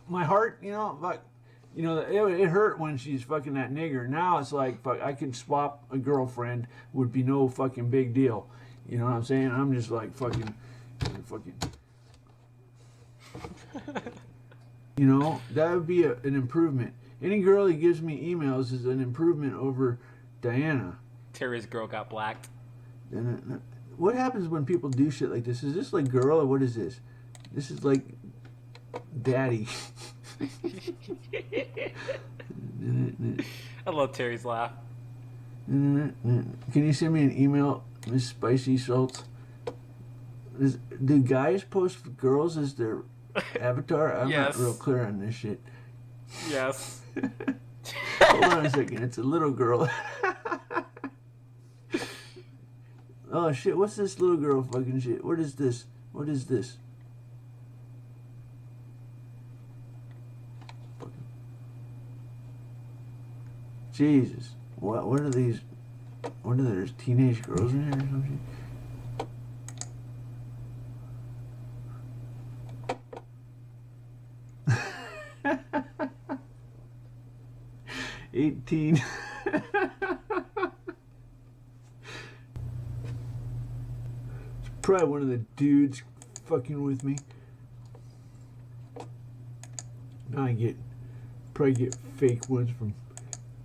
My heart, it hurt when she's fucking that nigger. Now it's like, fuck, I could swap a girlfriend. Would be no fucking big deal. You know what I'm saying? I'm just like fucking. That would be an improvement. Any girl that gives me emails is an improvement over Diana. Terry's girl got blacked. What happens when people do shit like this? Is this like girl or what is this? This is like daddy. I love Terry's laugh. Can you send me an email, Miss Spicy Salts? Do guys post girls as their avatar? I'm Yes. not real clear on this shit. Yes. Hold on a second. It's a little girl. Oh shit! What's this little girl fucking shit? What is this? What is this? Fucking... Jesus! What are these? What are there? Teenage girls in here or something? 18. It's probably one of the dudes fucking with me. Now I probably get fake ones from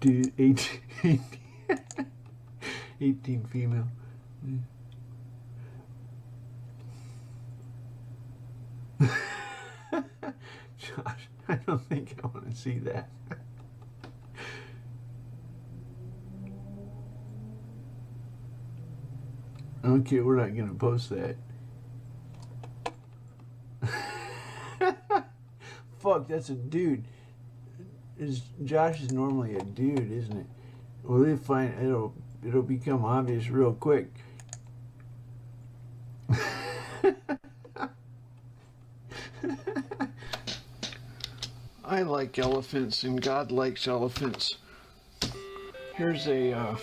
dude 18, 18 female. Josh, I don't think I want to see that. Okay, we're not gonna post that. Fuck, that's a dude. Josh is normally a dude, isn't it? Well, they find it'll become obvious real quick. I like elephants, and God likes elephants. Here's a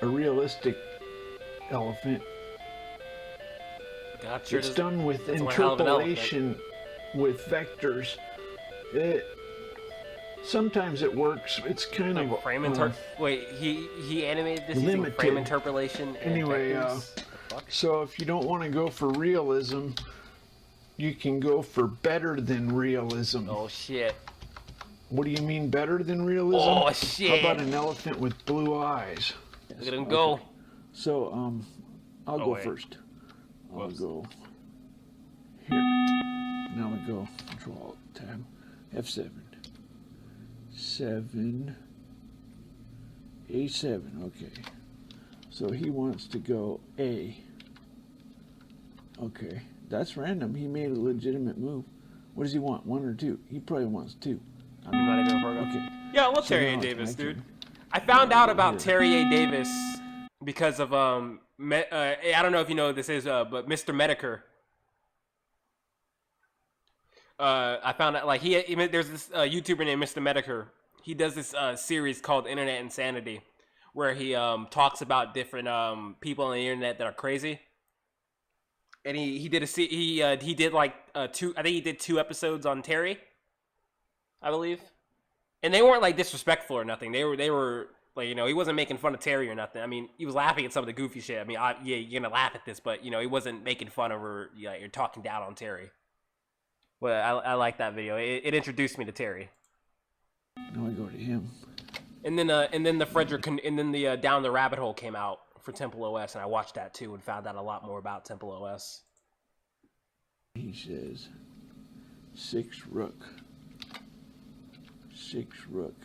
realistic elephant. God sure It's does- done with that's one hell of an elephant. interpolation with vectors. Sometimes it works. It's kind Like of frame Wait, he animated this using limited. frame interpolation. And Anyway, vectors? The fuck? so if you don't want to go for realism, you can go for better than realism. Oh shit! What do you mean better than realism? Oh How shit! about an elephant with blue eyes? Look at him go. So I'll go wait. first. I'll Whoops. go here. Now we go Control Tab F7. 7 A7. Okay. So he wants to go A. Okay. That's random. He made a legitimate move. What does he want? 1 or 2? He probably wants 2. I'm not even a program. Okay. Yeah, I love So Terry now A. it's Davis, my dude. turn. I found out about here. Terry A. Davis because of I don't know if you know what this is, but Mr. Medicare. I found out like there's this YouTuber named Mr. Medicare. He does this series called Internet Insanity, where he talks about different people on the internet that are crazy. And he did he did like 2. I think he did 2 episodes on Terry, I believe. And they weren't like disrespectful or nothing. They were like, he wasn't making fun of Terry or nothing. I mean, he was laughing at some of the goofy shit. I mean, yeah, you're gonna laugh at this, but he wasn't making fun of her. Yeah, you're talking down on Terry. But I like that video. It introduced me to Terry. Now I go to him. And then the Down the Rabbit Hole came out for Temple OS, and I watched that too and found out a lot more about Temple OS. He says 6 rook. 6 rook.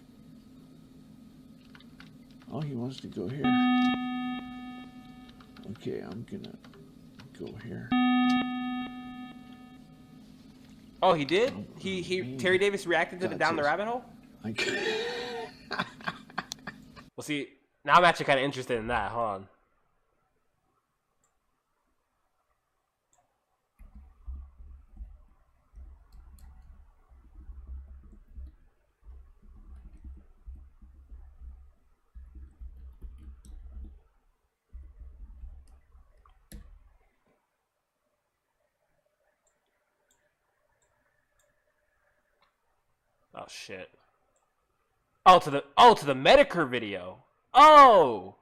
Oh, he wants to go here. Okay, I'm gonna go here. Oh, he did? Oh, He Terry Davis reacted to the God Down the says- Rabbit Hole? I can't. Well, see, now I'm actually kind of interested in that. Hold on. Oh shit. Oh, to the Medicare video. Oh.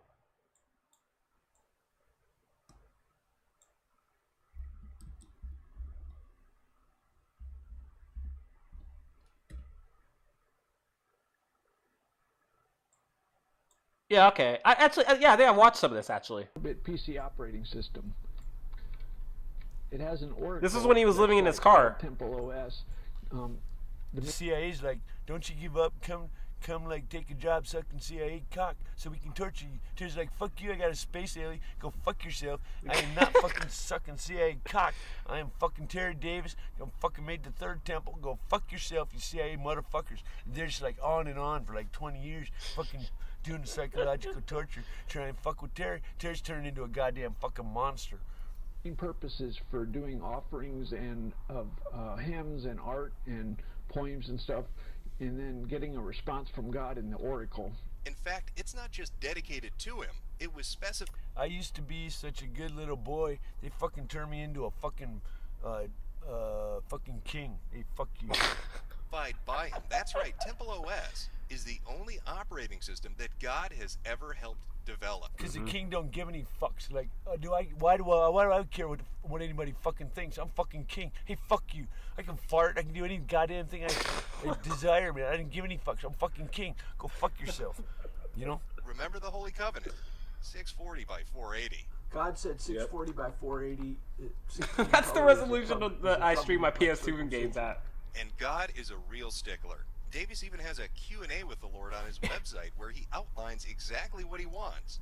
Yeah, okay. I think I watched some of this actually. Bit PC operating system. It has an Oracle. This is when he was living in his that's car. called Temple OS. The CIA's like, don't you give up, come like take a job sucking CIA cock so we can torture you. Terry's like, fuck you, I got a space alien. Go fuck yourself. I am not fucking sucking CIA cock. I am fucking Terry Davis. You fucking made the third temple. Go fuck yourself, you CIA motherfuckers. And they're just like on and on for like 20 years, fucking doing psychological torture, trying to fuck with Terry. Terry's turned into a goddamn fucking monster. Purposes for doing offerings and of hymns and art and poems and stuff, and then getting a response from God in the oracle. In fact, it's not just dedicated to him. It was specified. I used to be such a good little boy. They fucking turned me into a fucking fucking king. Hey, fuck you. By him. That's right. Temple OS is the only operating system that God has ever helped develop. Because the king don't give any fucks. Like, why do I care what anybody fucking thinks? I'm fucking king. Hey, fuck you. I can fart. I can do any goddamn thing I desire, man. I didn't give any fucks. I'm fucking king. Go fuck yourself. You know? Remember the Holy Covenant. 640 by 480. God said 640 by 480. That's the resolution that I stream my PS2 games at. And God is a real stickler. Davis even has a Q&A with the Lord on his website where he outlines exactly what he wants.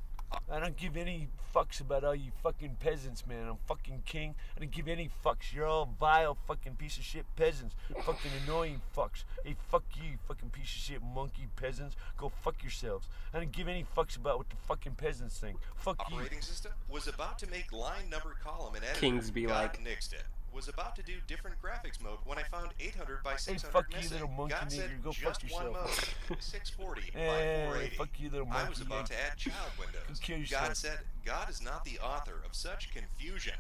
I don't give any fucks about all you fucking peasants, man. I'm fucking king. I don't give any fucks. You're all vile fucking piece of shit peasants. Fucking annoying fucks. Hey, fuck you, fucking piece of shit monkey peasants. Go fuck yourselves. I don't give any fucks about what the fucking peasants think. Fuck you. Operating system was about to make line, number, column, and editor. Kings be God like. nixed it. Was about to do different graphics mode when I found 800 by 600 Hey, fuck missing. you, little monkey God said nigger. Go just fuck one yourself. mode, 640 by Hey, 480. fuck you, little I monkey was about nigger. to add child windows. kill yourself. God said God is not the author of such confusion.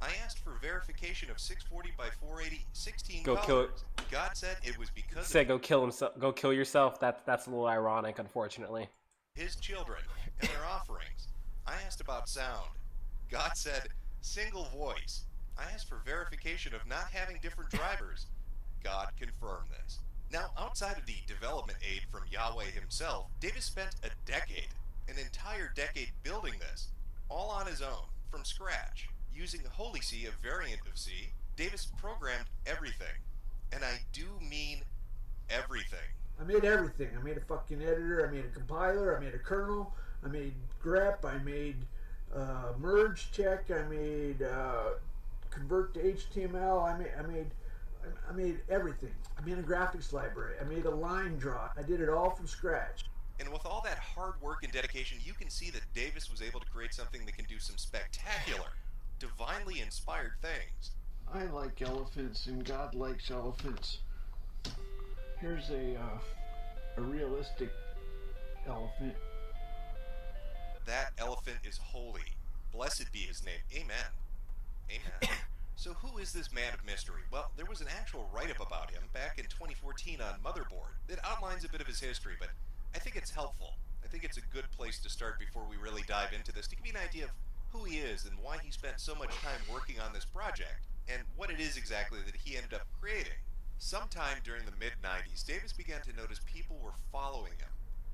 I asked for verification of 640 by 480, 16 Go colors. kill it. God said it was because Said of go kill himself. Go kill yourself. That's a little ironic, unfortunately. his children and their offerings. I asked about sound. God said single voice. I asked for verification of not having different drivers. God confirmed this. Now, outside of the development aid from Yahweh himself, Davis spent a decade, an entire decade building this, all on his own, from scratch. Using Holy C, a variant of C, Davis programmed everything. And I do mean everything. I made everything. I made a fucking editor. I made a compiler. I made a kernel. I made grep. I made merge check. I made convert to HTML. I made everything. I made a graphics library. I made a line draw. I did it all from scratch. And with all that hard work and dedication, you can see that Davis was able to create something that can do some spectacular, divinely inspired things. I like elephants, and God likes elephants. Here's a realistic elephant. That elephant is holy. Blessed be his name. Amen. Amen. So who is this man of mystery? Well, there was an actual write-up about him back in 2014 on Motherboard that outlines a bit of his history, but I think it's helpful. I think it's a good place to start before we really dive into this, to give you an idea of who he is and why he spent so much time working on this project, and what it is exactly that he ended up creating. Sometime during the mid-90s, Davis began to notice people were following him.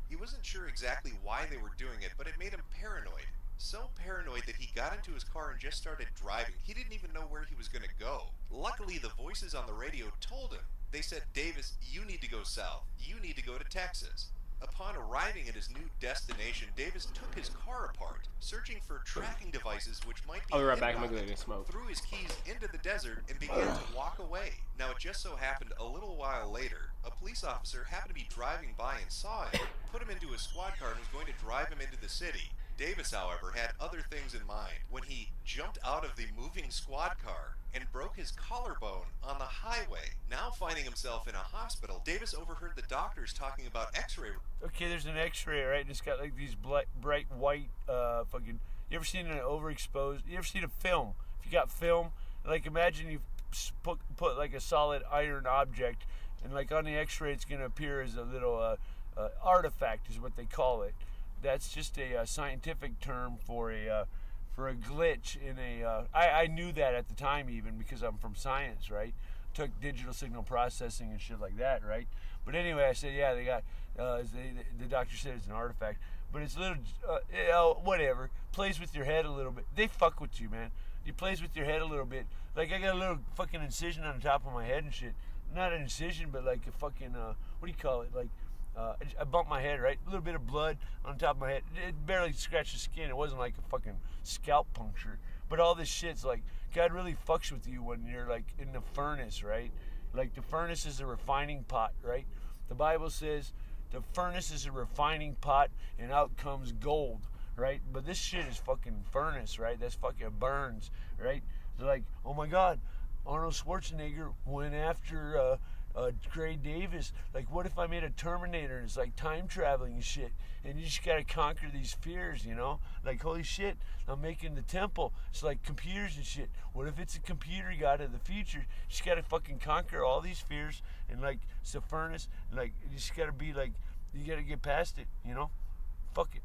He wasn't sure exactly why they were doing it, but it made him paranoid. So paranoid that he got into his car and just started driving. He didn't even know where he was going to go. Luckily, the voices on the radio told him. They said, Davis, you need to go south. You need to go to Texas. Upon arriving at his new destination, Davis took his car apart, searching for tracking devices which might be I'll be right back. I'm hidden gonna on go it, get smoke. threw his keys into the desert, and began to walk away. Now, it just so happened a little while later, a police officer happened to be driving by and saw him, put him into a squad car, and was going to drive him into the city. Davis, however, had other things in mind when he jumped out of the moving squad car and broke his collarbone on the highway. Now finding himself in a hospital, Davis overheard the doctors talking about x-ray. Okay, there's an x-ray, right? And it's got like these bright white fucking... You ever seen an overexposed... You ever seen a film? If you got film, like imagine you put like a solid iron object, and like on the x-ray it's going to appear as a little artifact is what they call it. That's just a scientific term for a glitch in a. I knew that at the time even because I'm from science, right? Took digital signal processing and shit like that, right? But anyway, I said, yeah, they got. The doctor said it's an artifact, but it's a little, whatever. Plays with your head a little bit. They fuck with you, man. It plays with your head a little bit. Like I got a little fucking incision on the top of my head and shit. Not an incision, but like a fucking what do you call it? Like I bumped my head, right? A little bit of blood on top of my head. It barely scratched the skin. It wasn't like a fucking scalp puncture. But all this shit's like, God really fucks with you when you're like in the furnace, right? Like the furnace is a refining pot, right? The Bible says the furnace is a refining pot and out comes gold, right? But this shit is fucking furnace, right? That's fucking burns, right? They're like, oh my God, Arnold Schwarzenegger went after Gray Davis. Like, what if I made a Terminator and it's like time traveling and shit? And you just gotta conquer these fears, you know? Like, holy shit, I'm making the temple. It's like computers and shit. What if it's a computer god of the future? You just gotta fucking conquer all these fears and like it's a furnace. And like, you just gotta be like, you gotta get past it, you know? Fuck it.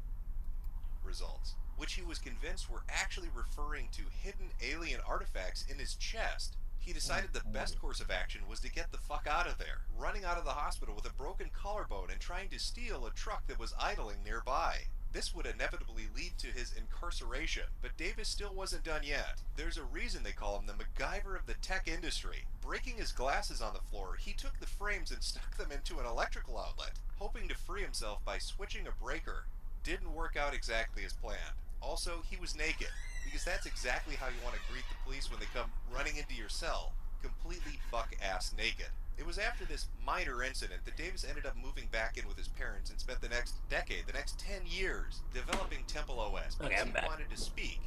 Results, which he was convinced were actually referring to hidden alien artifacts in his chest. He decided the best course of action was to get the fuck out of there, running out of the hospital with a broken collarbone and trying to steal a truck that was idling nearby. This would inevitably lead to his incarceration, but Davis still wasn't done yet. There's a reason they call him the MacGyver of the tech industry. Breaking his glasses on the floor, he took the frames and stuck them into an electrical outlet, hoping to free himself by switching a breaker. Didn't work out exactly as planned. Also, he was naked, because that's exactly how you want to greet the police when they come running into your cell, completely buck-ass naked. It was after this minor incident that Davis ended up moving back in with his parents and spent the next decade, the next 10 years, developing Temple OS because he wanted to speak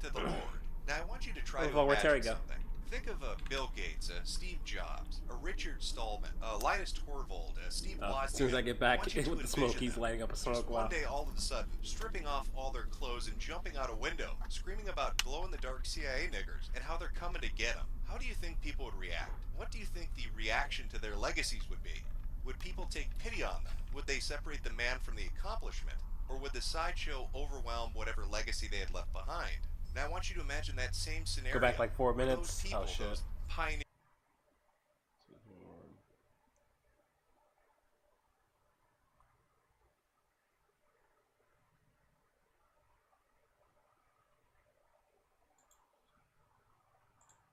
to the Lord. Now, I want you to try to imagine something. Think of Bill Gates, Steve Jobs, Richard Stallman, Linus Torvald, Steve Wozniak. As soon as I get back with the smoke, he's lighting up a smoke. One day, all of a sudden, stripping off all their clothes and jumping out a window, screaming about glow-in-the-dark CIA niggers and how they're coming to get them. How do you think people would react? What do you think the reaction to their legacies would be? Would people take pity on them? Would they separate the man from the accomplishment? Or would the sideshow overwhelm whatever legacy they had left behind? Now I want you to imagine that same scenario. Go back like 4 minutes. Those people, Oh shit. those pioneers.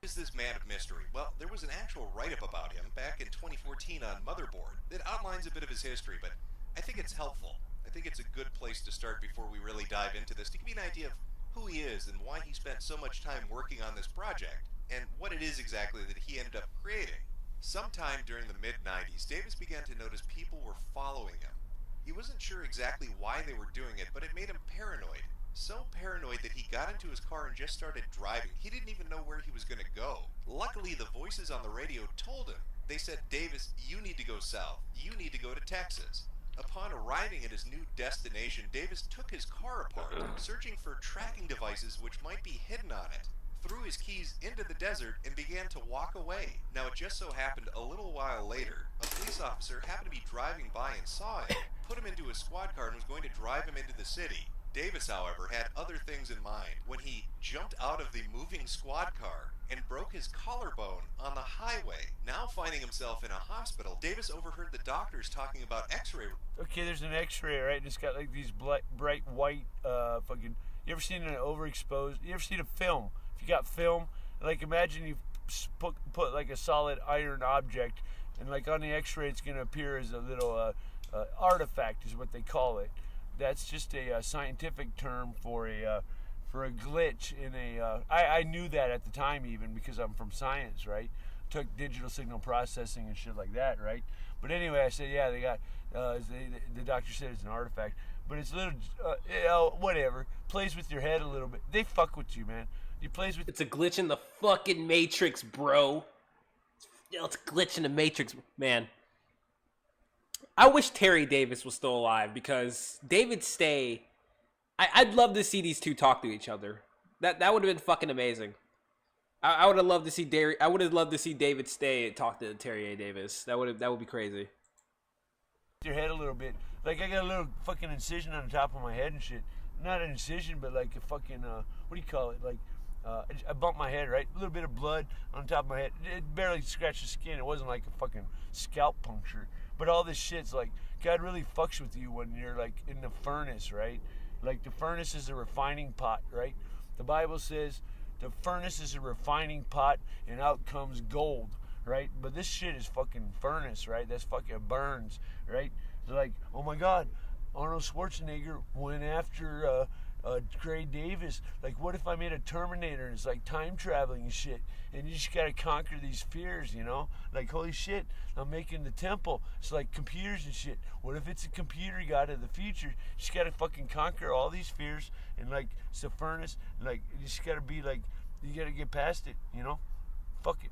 Who is this man of mystery? Well, there was an actual write-up about him back in 2014 on Motherboard that outlines a bit of his history, but I think it's helpful. I think it's a good place to start before we really dive into this, to give you an idea of who he is and why he spent so much time working on this project, and what it is exactly that he ended up creating. Sometime during the mid-90s, Davis began to notice people were following him. He wasn't sure exactly why they were doing it, but it made him paranoid. So paranoid that he got into his car and just started driving. He didn't even know where he was going to go. Luckily, the voices on the radio told him. They said, Davis, you need to go south. You need to go to Texas. Upon arriving at his new destination, Davis took his car apart, searching for tracking devices which might be hidden on it, threw his keys into the desert, and began to walk away. Now, it just so happened a little while later, a police officer happened to be driving by and saw him, put him into a squad car, and was going to drive him into the city. Davis, however, had other things in mind when he jumped out of the moving squad car and broke his collarbone on the highway. Now finding himself in a hospital, Davis overheard the doctors talking about x-ray. Okay, there's an x-ray, right? And it's got like these bright white fucking... You ever seen an overexposed... You ever seen a film? If you got film, like imagine you put like a solid iron object, and like on the x-ray it's going to appear as a little artifact is what they call it. That's just a scientific term for a glitch in a. I knew that at the time even because I'm from science, right? Took digital signal processing and shit like that, right? But anyway, I said, yeah, they got. The doctor said it's an artifact, but it's a little, whatever. Plays with your head a little bit. They fuck with you, man. You plays with. It's a glitch in the fucking Matrix, bro. It's a glitch in the Matrix, man. I wish Terry Davis was still alive because David Stay. I'd love to see these two talk to each other. That would have been fucking amazing. I would have loved to see I would have loved to see David Stay talk to Terry A. Davis. That would be crazy. Your head a little bit. Like I got a little fucking incision on the top of my head and shit. Not an incision, but like a fucking what do you call it? Like I bumped my head, right? A little bit of blood on top of my head. It barely scratched the skin. It wasn't like a fucking scalp puncture. But all this shit's like, God really fucks with you when you're like in the furnace, right? Like the furnace is a refining pot, right? The Bible says the furnace is a refining pot and out comes gold, right? But this shit is fucking furnace, right? That's fucking burns, right? They're like, oh my God, Arnold Schwarzenegger went after Gray Davis. Like, what if I made a Terminator and it's like time traveling and shit? And you just gotta conquer these fears, you know? Like, holy shit, I'm making the temple. It's like computers and shit. What if it's a computer god of the future? You just gotta fucking conquer all these fears and like it's a furnace. And, like, you just gotta be like, you gotta get past it, you know? Fuck it.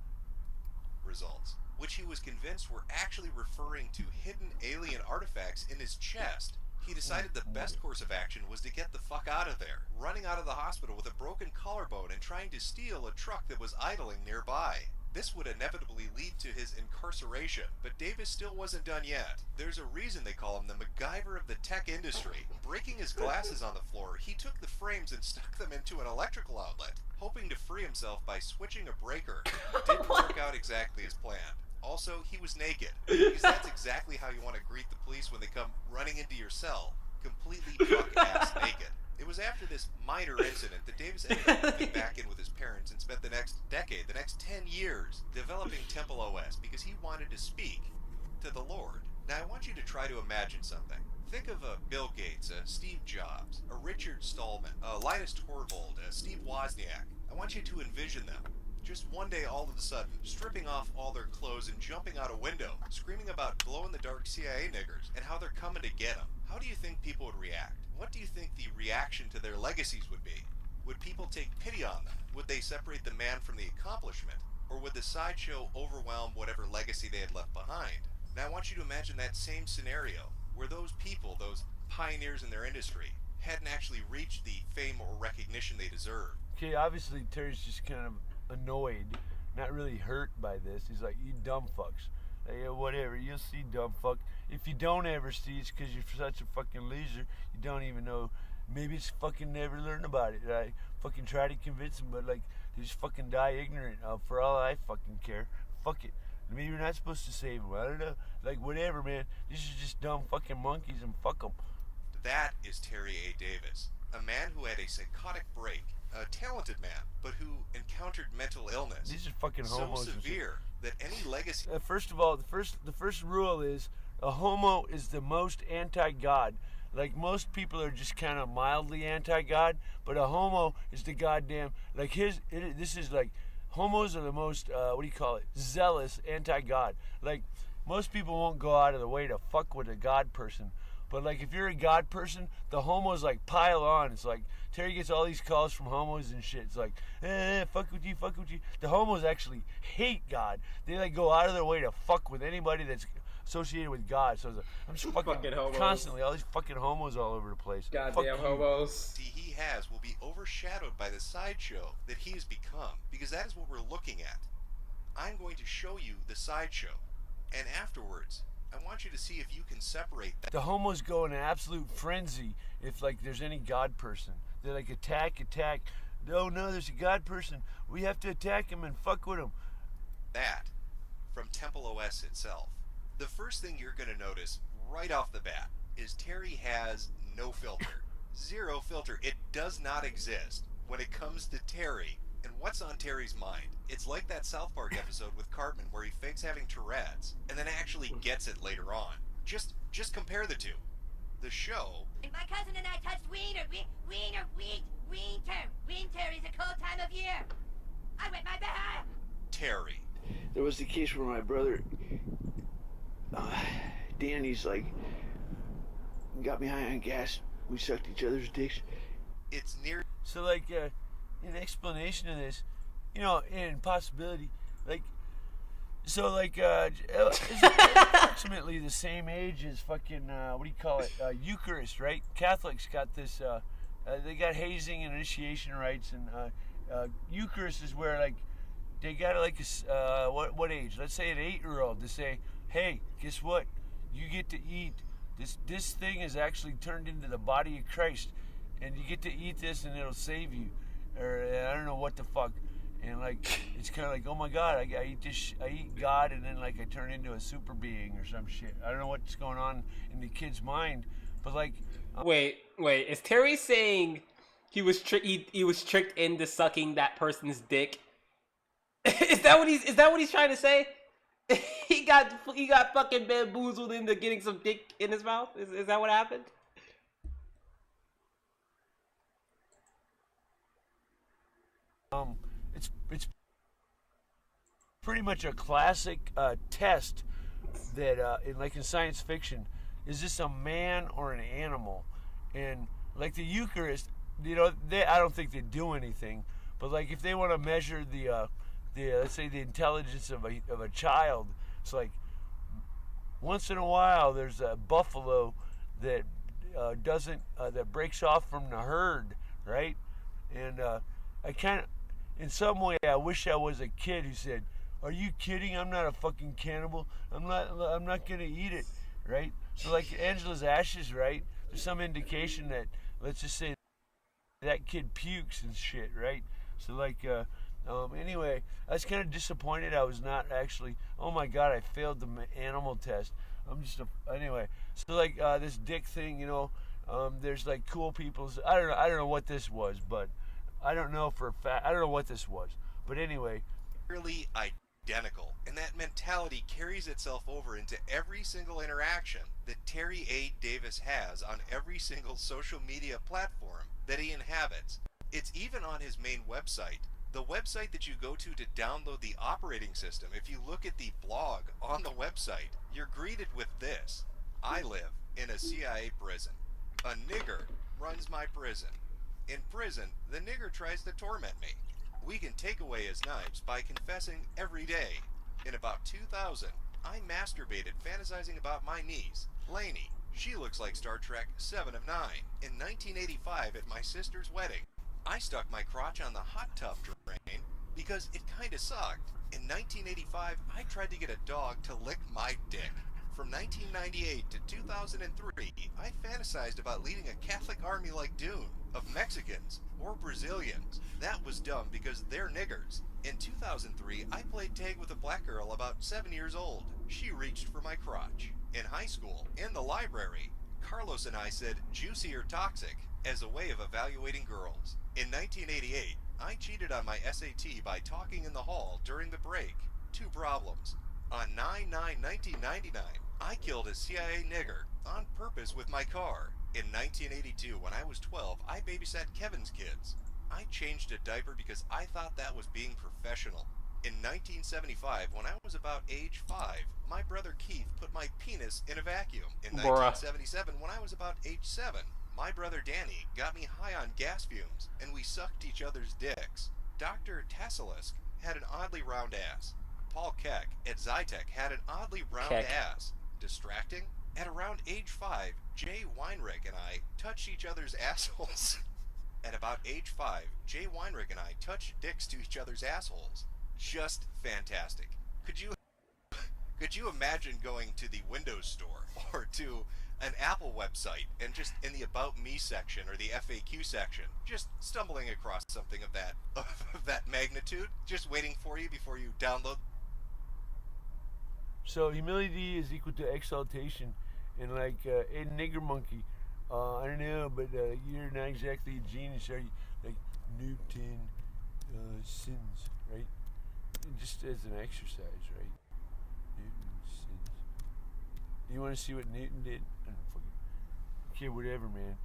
Results, which he was convinced were actually referring to hidden alien artifacts in his chest. He decided the best course of action was to get the fuck out of there, running out of the hospital with a broken collarbone and trying to steal a truck that was idling nearby. This would inevitably lead to his incarceration, but Davis still wasn't done yet. There's a reason they call him the MacGyver of the tech industry. Breaking his glasses on the floor, he took the frames and stuck them into an electrical outlet, hoping to free himself by switching a breaker. It didn't work out exactly as planned. Also, he was naked, because that's exactly how you want to greet the police when they come running into your cell, completely buck-ass naked. It was after this minor incident that Davis ended up moving back in with his parents and spent the next decade, the next 10 years, developing Temple OS because he wanted to speak to the Lord. Now, I want you to try to imagine something. Think of a Bill Gates, a Steve Jobs, a Richard Stallman, a Linus Torvald, a Steve Wozniak. I want you to envision them. Just one day, all of a sudden, stripping off all their clothes and jumping out a window, screaming about glow-in-the-dark CIA niggers and how they're coming to get them. How do you think people would react? What do you think the reaction to their legacies would be? Would people take pity on them? Would they separate the man from the accomplishment? Or would the sideshow overwhelm whatever legacy they had left behind? Now I want you to imagine that same scenario, where those people, those pioneers in their industry, hadn't actually reached the fame or recognition they deserved. Okay, obviously Terry's just kind of annoyed, not really hurt by this. He's like, you dumb fucks. Like, yeah, whatever, you'll see, dumb fuck. If you don't ever see, it's because you're such a fucking loser. You don't even know. Maybe it's fucking never learn about it. I fucking try to convince them, but like, they just fucking die ignorant. For all I fucking care. Fuck it. Maybe you're not supposed to save them. I don't know. Like, whatever, man. These are just dumb fucking monkeys and fuck them. That is Terry A. Davis, a man who had a psychotic break, a talented man, but who encountered mental illness. These are fucking homos. So severe that any legacy. First of all, the first rule is a homo is the most anti-God. Like, most people are just kind of mildly anti-God, but a homo is the goddamn, like, this is like, homos are the most, zealous anti-God. Like, most people won't go out of the way to fuck with a God person. But, like, if you're a God person, the homos, like, pile on. It's like, Terry gets all these calls from homos and shit. It's like, fuck with you, fuck with you. The homos actually hate God. They, like, go out of their way to fuck with anybody that's associated with God. So I'm just fucking homos. Constantly, all these fucking homos all over the place. Goddamn homos. He has will be overshadowed by the sideshow that he has become, because that is what we're looking at. I'm going to show you the sideshow, and afterwards, I want you to see if you can separate that. The homos go in an absolute frenzy if, like, there's any God person. They're like, attack. No, there's a God person. We have to attack him and fuck with him. That from Temple OS itself. The first thing you're going to notice right off the bat is Terry has no filter. Zero filter. It does not exist when it comes to Terry and what's on Terry's mind. It's like that South Park episode with Cartman where he fakes having Tourette's and then actually gets it later on. Just compare the two. The show. My cousin and I touched wiener. Winter is a cold time of year. I wet my behind. Terry. There was the case where my brother, Danny's like, got me high on gas. We sucked each other's dicks. It's near. So, like, an explanation of this, in possibility, like, so, like, it's approximately the same age as fucking, Eucharist, right? Catholics got this, they got hazing and initiation rites, and Eucharist is where, like, they got, like, what age? Let's say an 8-year-old to say, hey, guess what? You get to eat. This thing is actually turned into the body of Christ, and you get to eat this, and it'll save you, or I don't know what the fuck, and like it's kind of like, oh my God, I eat this, I eat God, and then like I turn into a super being or some shit. I don't know what's going on in the kid's mind, but like. Wait, is Terry saying he was tricked into sucking that person's dick? Is that what he's trying to say? he got fucking bamboozled into getting some dick in his mouth. Is that what happened? It's pretty much a classic test that in science fiction, is this a man or an animal? And like the Eucharist, I don't think they do anything, but like if they want to measure the let's say the intelligence of a child, it's like once in a while there's a buffalo that doesn't that breaks off from the herd, right? And I kind of, in some way, I wish I was a kid who said, "Are you kidding? I'm not a fucking cannibal. I'm not gonna eat it," right? So like Angela's ashes, right? There's some indication that, let's just say, that kid pukes and shit, right? So like, anyway, I was kind of disappointed. I was not actually. Oh my god, I failed the animal test. Anyway. So like this dick thing, there's like cool people's. I don't know what this was, but I don't know for a fact. I don't know what this was, but anyway. Really identical, and that mentality carries itself over into every single interaction that Terry A. Davis has on every single social media platform that he inhabits. It's even on his main website. The website that you go to download the operating system, if you look at the blog on the website, you're greeted with this: I live in a CIA prison. A nigger runs my prison. In prison, the nigger tries to torment me. We can take away his knives by confessing every day. In about 2000, I masturbated fantasizing about my niece, Lainey. She looks like Star Trek 7 of 9. In 1985, at my sister's wedding, I stuck my crotch on the hot tub drain because it kinda sucked. In 1985, I tried to get a dog to lick my dick. From 1998 to 2003, I fantasized about leading a Catholic army like Dune, of Mexicans or Brazilians. That was dumb because they're niggers. In 2003, I played tag with a black girl about 7 years old. She reached for my crotch. In high school, in the library, Carlos and I said juicy or toxic as a way of evaluating girls. In 1988, I cheated on my SAT by talking in the hall during the break. 2 problems. On 9/9/1999, I killed a CIA nigger on purpose with my car. In 1982, when I was 12, I babysat Kevin's kids. I changed a diaper because I thought that was being professional. In 1975, when I was about age 5, my brother Keith put my penis in a vacuum. In 1977, when I was about age 7, my brother Danny got me high on gas fumes, and we sucked each other's dicks. Dr. Tassilisk had an oddly round ass. Paul Keck at Zytec had an oddly round ass. Distracting? At around age 5, Jay Weinrich and I touched each other's assholes. At about age 5, Jay Weinrich and I touched dicks to each other's assholes. Just fantastic. Could you imagine going to the Windows Store or to an Apple website and just in the About Me section or the FAQ section, just stumbling across something of that magnitude, just waiting for you before you download? So humility is equal to exaltation, and like a nigger monkey, I don't know, but you're not exactly a genius, are you? Like Newton sins, right? Just as an exercise, right? Newton sins. You want to see what Newton did? I don't fucking. Okay, whatever, man.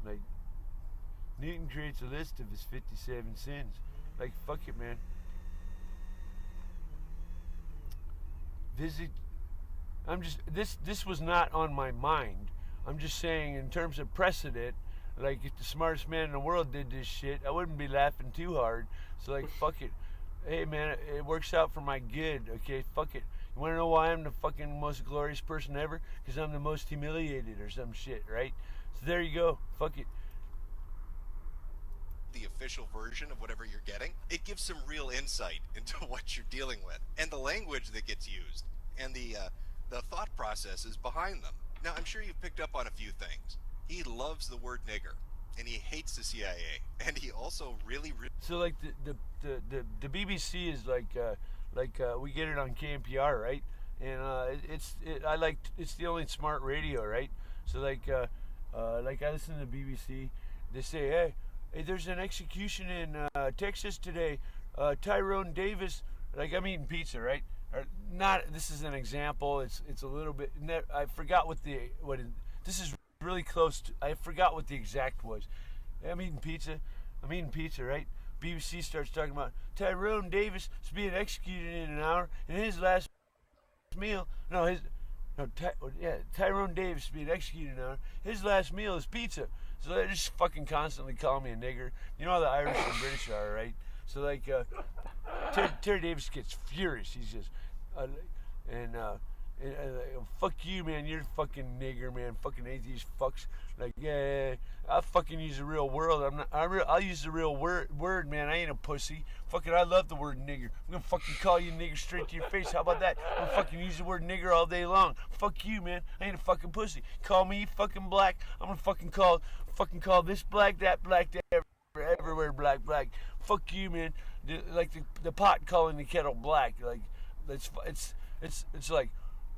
Like Newton creates a list of his 57 sins. Like fuck it, man. This was not on my mind. I'm just saying in terms of precedent, like if the smartest man in the world did this shit, I wouldn't be laughing too hard. So like fuck it. Hey man, it works out for my good, okay? Fuck it. You wanna know why I'm the fucking most glorious person ever? Because I'm the most humiliated or some shit, right? So there you go. Fuck it. The official version of whatever you're getting, it gives some real insight into what you're dealing with, and the language that gets used, and the thought processes behind them. Now, I'm sure you've picked up on a few things. He loves the word nigger, and he hates the CIA, and he also really so like the BBC is like we get it on KNPR, right? And it's the only smart radio, right? So like I listen to the BBC. They say, hey, there's an execution in Texas today. Tyrone Davis, like I'm eating pizza, right? or not. This is an example. It's a little bit. I forgot this is really close to. I forgot what the exact was. I'm eating pizza, right? BBC starts talking about Tyrone Davis is being executed in an hour, and his last meal. Tyrone Davis is being executed in an hour. His last meal is pizza. So they just fucking constantly call me a nigger. You know how the Irish and British are, right? So like, Terry Davis gets furious. He's just, fuck you, man. You're a fucking nigger, man. Fucking atheist fucks. Like, yeah, I fucking use the real word. I'll use the real word, man. I ain't a pussy. Fucking, I love the word nigger. I'm gonna fucking call you nigger straight to your face. How about that? I'm gonna fucking use the word nigger all day long. Fuck you, man. I ain't a fucking pussy. Call me fucking black. I'm gonna fucking call this black, that everywhere black. Fuck you, man. Like the pot calling the kettle black. Like, it's like,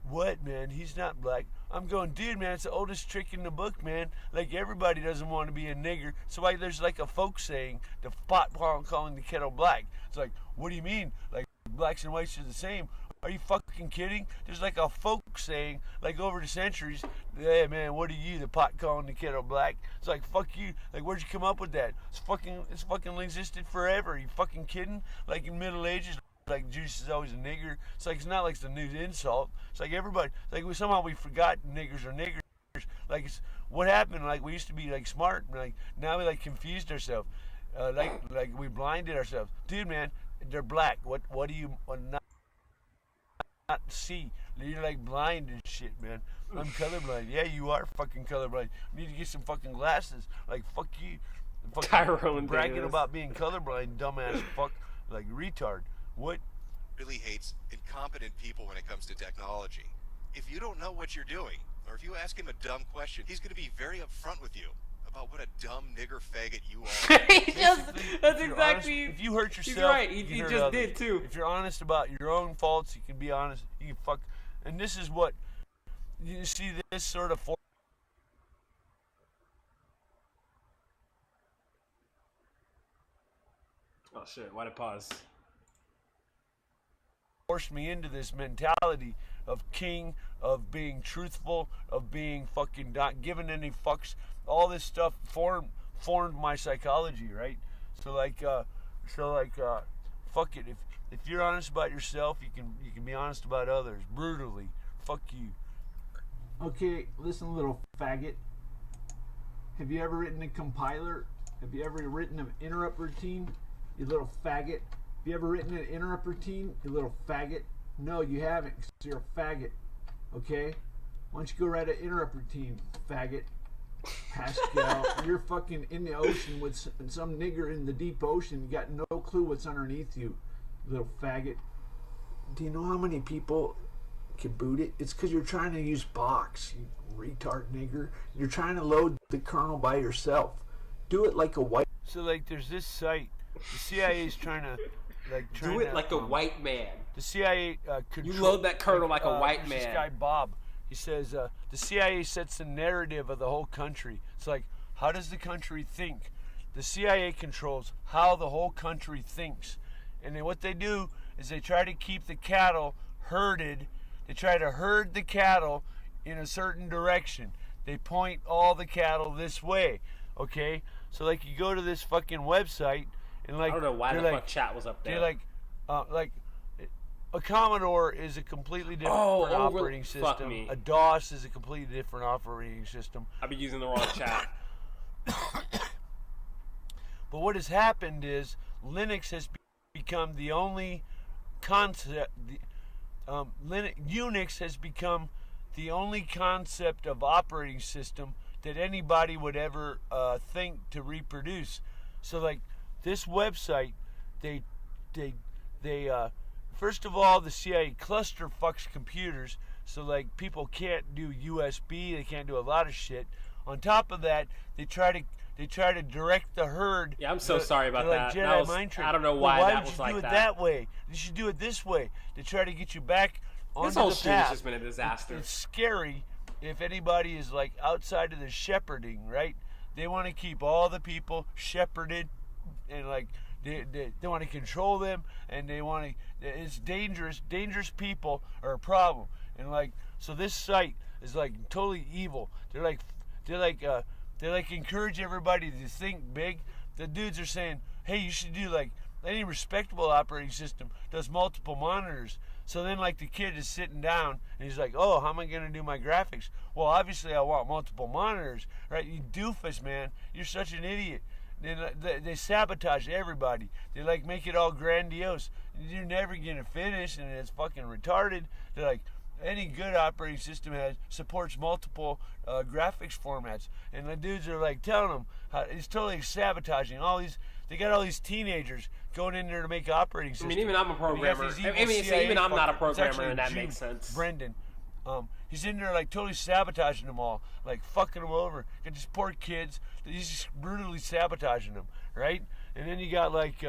what, man? He's not black. I'm going, dude, man, it's the oldest trick in the book, man. Like, everybody doesn't want to be a nigger. So why there's like a folk saying, the pot calling the kettle black. It's like, what do you mean? Like, blacks and whites are the same. Are you fucking kidding? There's like a folk saying, like over the centuries, hey, man, what are you, the pot calling the kettle black? It's like, fuck you. Like, where'd you come up with that? It's fucking existed forever. Are you fucking kidding? Like, in Middle Ages, like, Juice is always a nigger. It's like, it's not like it's a new insult. It's like everybody, like, somehow we forgot niggers are niggers. Like, it's what happened. Like, we used to be like smart, like now we like confused ourselves. Like we blinded ourselves. Dude, man, they're black. What do you not see? You're like blind and shit, man. I'm colorblind. Yeah, you are fucking colorblind. You need to get some fucking glasses. Like, fuck you. Fucking Tyrone bragging Davis. About being colorblind, dumbass fuck, like retard. What? Really hates incompetent people when it comes to technology. If you don't know what you're doing, or if you ask him a dumb question, he's going to be very upfront with you about what a dumb nigger faggot you are. That's exactly. If you hurt yourself, he's right. you He hurt just others. did too. If you're honest about your own faults, you can be honest. You can fuck. And this is what you see. This sort of Oh shit! Why'd it pause? Forced me into this mentality of king, of being truthful, of being fucking not giving any fucks. All this stuff formed my psychology, right? So fuck it. If you're honest about yourself, you can be honest about others brutally. Fuck you. Okay, listen, little faggot. Have you ever written a compiler? Have you ever written an interrupt routine? You little faggot. Have you ever written an interrupt routine? You little faggot. No, you haven't, because you're a faggot. Okay? Why don't you go write an interrupt routine, faggot? Pascal, you're fucking in the ocean with some nigger in the deep ocean. You got no clue what's underneath you, little faggot. Do you know how many people can boot it? It's because you're trying to use box, you retard nigger. You're trying to load the kernel by yourself. Do it like a white. So like, there's this site. The CIA's trying to Do it like a white man. The CIA You load that kernel like a white man. This guy Bob, he says the CIA sets the narrative of the whole country. It's like, how does the country think? The CIA controls how the whole country thinks, and then what they do is they try to keep the cattle herded. They try to herd the cattle in a certain direction. They point all the cattle this way. Okay, so like you go to this fucking website. And like, I don't know why the fuck chat was up there. They're like a Commodore is a completely different operating system. Fuck me. A DOS is a completely different operating system. I've been using the wrong chat. But what has happened is Linux has become the only concept. Unix has become the only concept of operating system that anybody would ever think to reproduce. So like. This website, they first of all, the CIA cluster fucks computers, so like people can't do USB, they can't do a lot of shit. On top of that, they try to direct the herd. Yeah, I'm so sorry about that. Jedi That was, mind trick. I don't know why that was like that. Why would you do it that way? You should do it this way. They try to get you back onto this whole the shit path. has just been a disaster. It's scary if anybody is like outside of the shepherding, right? They want to keep all the people shepherded and like they want to control them, and they want to. It's dangerous. Dangerous people are a problem, and like so this site is like totally evil. They're like encourage everybody to think big. The dudes are saying, hey, you should do like any respectable operating system does multiple monitors. So then like the kid is sitting down and he's like, oh, how am I going to do my graphics? Well, obviously I want multiple monitors, right? You doofus, man. You're such an idiot. They sabotage everybody. They like make it all grandiose. You're never going to finish, and it's fucking retarded. They're like, any good operating system supports multiple graphics formats, and the dudes are like telling them it's totally sabotaging all these. They got all these teenagers going in there to make operating systems. I mean, even I'm a programmer. I mean, so even I'm not a programmer, and that makes sense. Brendan, he's in there like totally sabotaging them all, like fucking them over. Got these poor kids. He's just brutally sabotaging them, right? And then you got like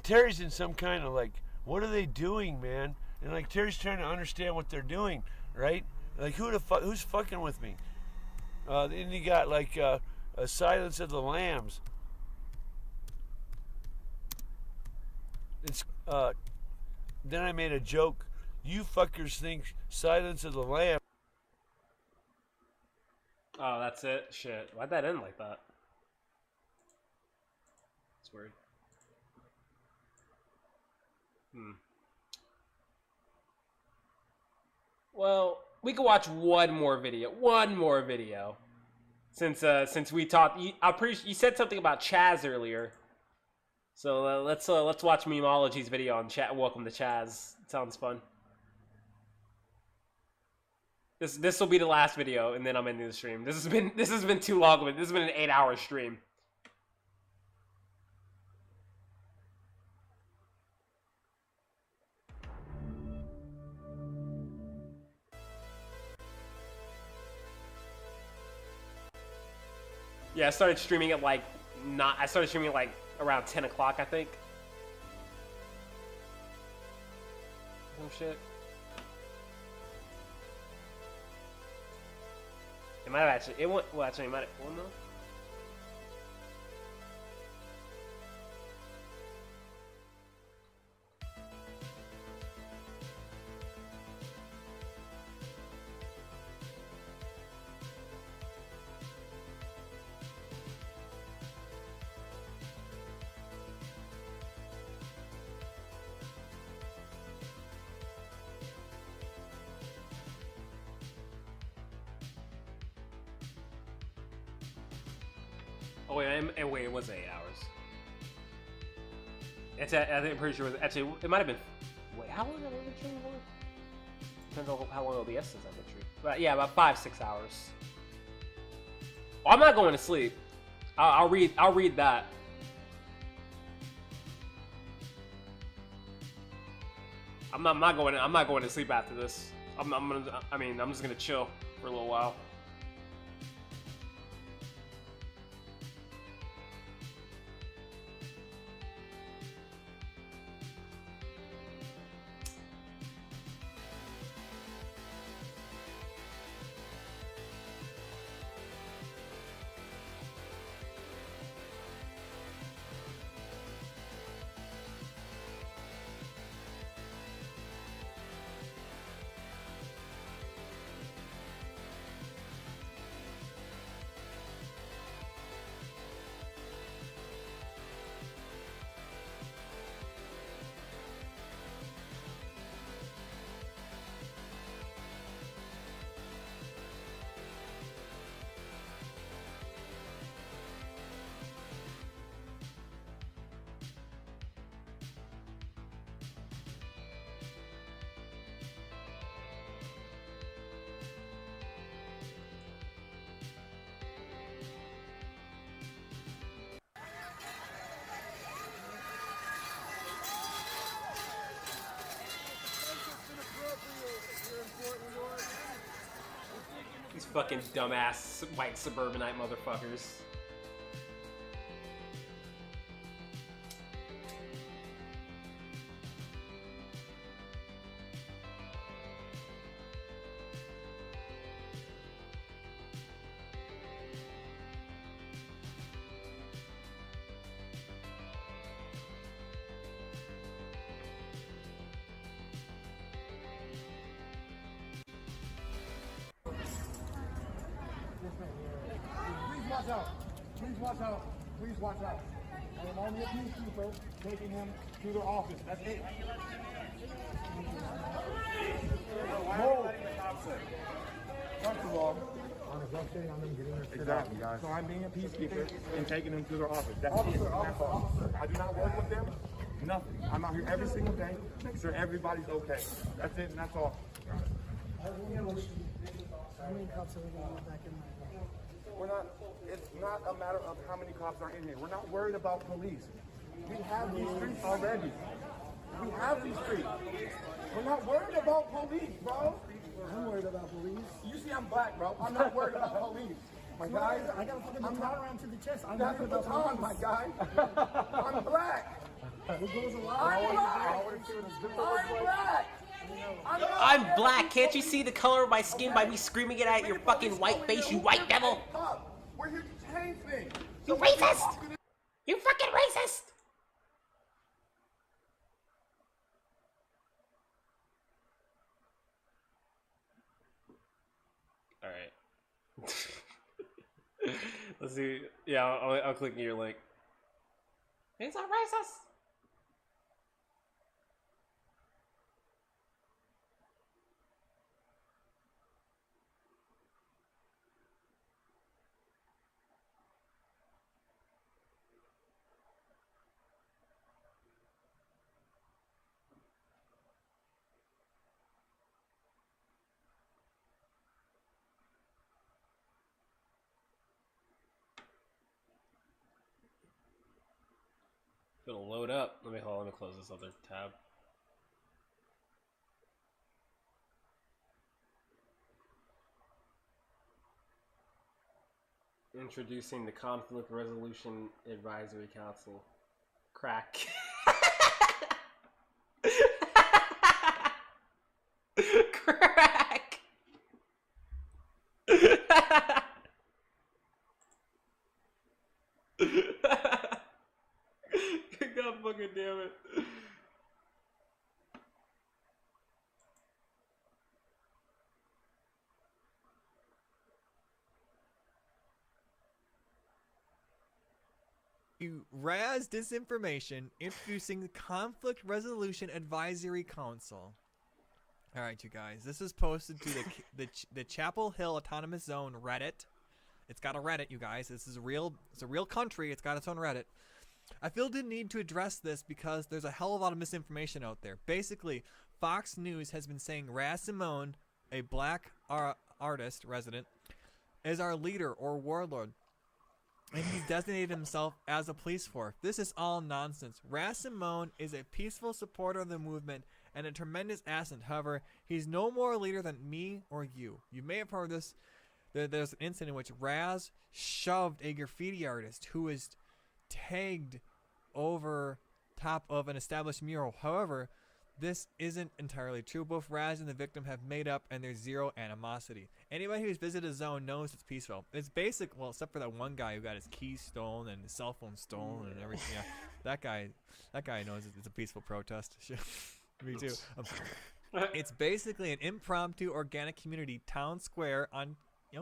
Terry's in some kind of like, what are they doing, man? And like Terry's trying to understand what they're doing, right? Like who's fucking with me? Then you got like a Silence of the Lambs. It's then I made a joke. You fuckers think Silence of the Lambs. Oh, that's it? Shit. Why'd that end like that? It's weird. Well, we could watch one more video. Since we talked, you said something about Chaz earlier. So let's watch Memology's video on chat. Welcome to Chaz. It sounds fun. This will be the last video, and then I'm ending the stream. This has been too long of it. This has been an 8-hour stream. Yeah, I started streaming at like around 10 o'clock, I think. Oh shit. It might have actually, it might have, well, no. Oh wait, it was 8 hours. I think I'm pretty sure it was actually. It might have been. Wait, how long have I been streaming for? Depends on how long OBS is I've been streaming. But yeah, about 5-6 hours. Oh, I'm not going to sleep. I'll read that. I'm not going to sleep after this. I'm just gonna chill for a little while. These fucking dumbass white suburbanite motherfuckers. out. Please watch out. Please watch out. I am only a peacekeeper taking him to their office. That's it. Move. First of all, I'm negotiating on them getting their shit out, guys. So I'm being a peacekeeper and taking them to their office. That's it. That's all. I do not work with them. Nothing. I'm out here every single day, make sure everybody's okay. That's it, and that's all. How many cops are we going to get back in there? We're not. It's not a matter of how many cops are in here. We're not worried about police. We have these streets already. We have these streets. We're not worried about police, bro. I'm worried about police. You see, I'm black, bro. I'm not worried about police. My guy, I got a fucking baton around to the chest. I'm that's a worried about baton, my police. guy. I'm black. What goes along? I'm black. I'm black. I'm black. Can't you see the color of my skin by me screaming it at your fucking white face, you white devil? We're here to change things. You racist! You fucking racist! Alright. Let's see. Yeah, I'll click your link. He's a racist! It'll load up. Let me close this other tab. Introducing the Conflict Resolution Advisory Council. Crack. Crack. God fucking damn it. Raz Disinformation introducing the Conflict Resolution Advisory Council. All right, you guys. This is posted to the Chapel Hill Autonomous Zone Reddit. It's got a Reddit, you guys. This is it's a real country. It's got its own Reddit. I feel the need to address this because there's a hell of a lot of misinformation out there. Basically, Fox News has been saying Raz Simone, a black artist resident, is our leader or warlord, and he's designated himself as a police force. This is all nonsense. Raz Simone is a peaceful supporter of the movement and a tremendous asset. However, he's no more a leader than me or you. You may have heard this. There's an incident in which Raz shoved a graffiti artist who is tagged over top of an established mural. However, this isn't entirely true. Both Raz and the victim have made up, and there's zero animosity. Anybody who's visited a zone knows it's peaceful. It's basic, well, except for that one guy who got his keys stolen and his cell phone stolen and everything. Yeah, that guy knows it's a peaceful protest. Me too. It's basically an impromptu, organic community town square on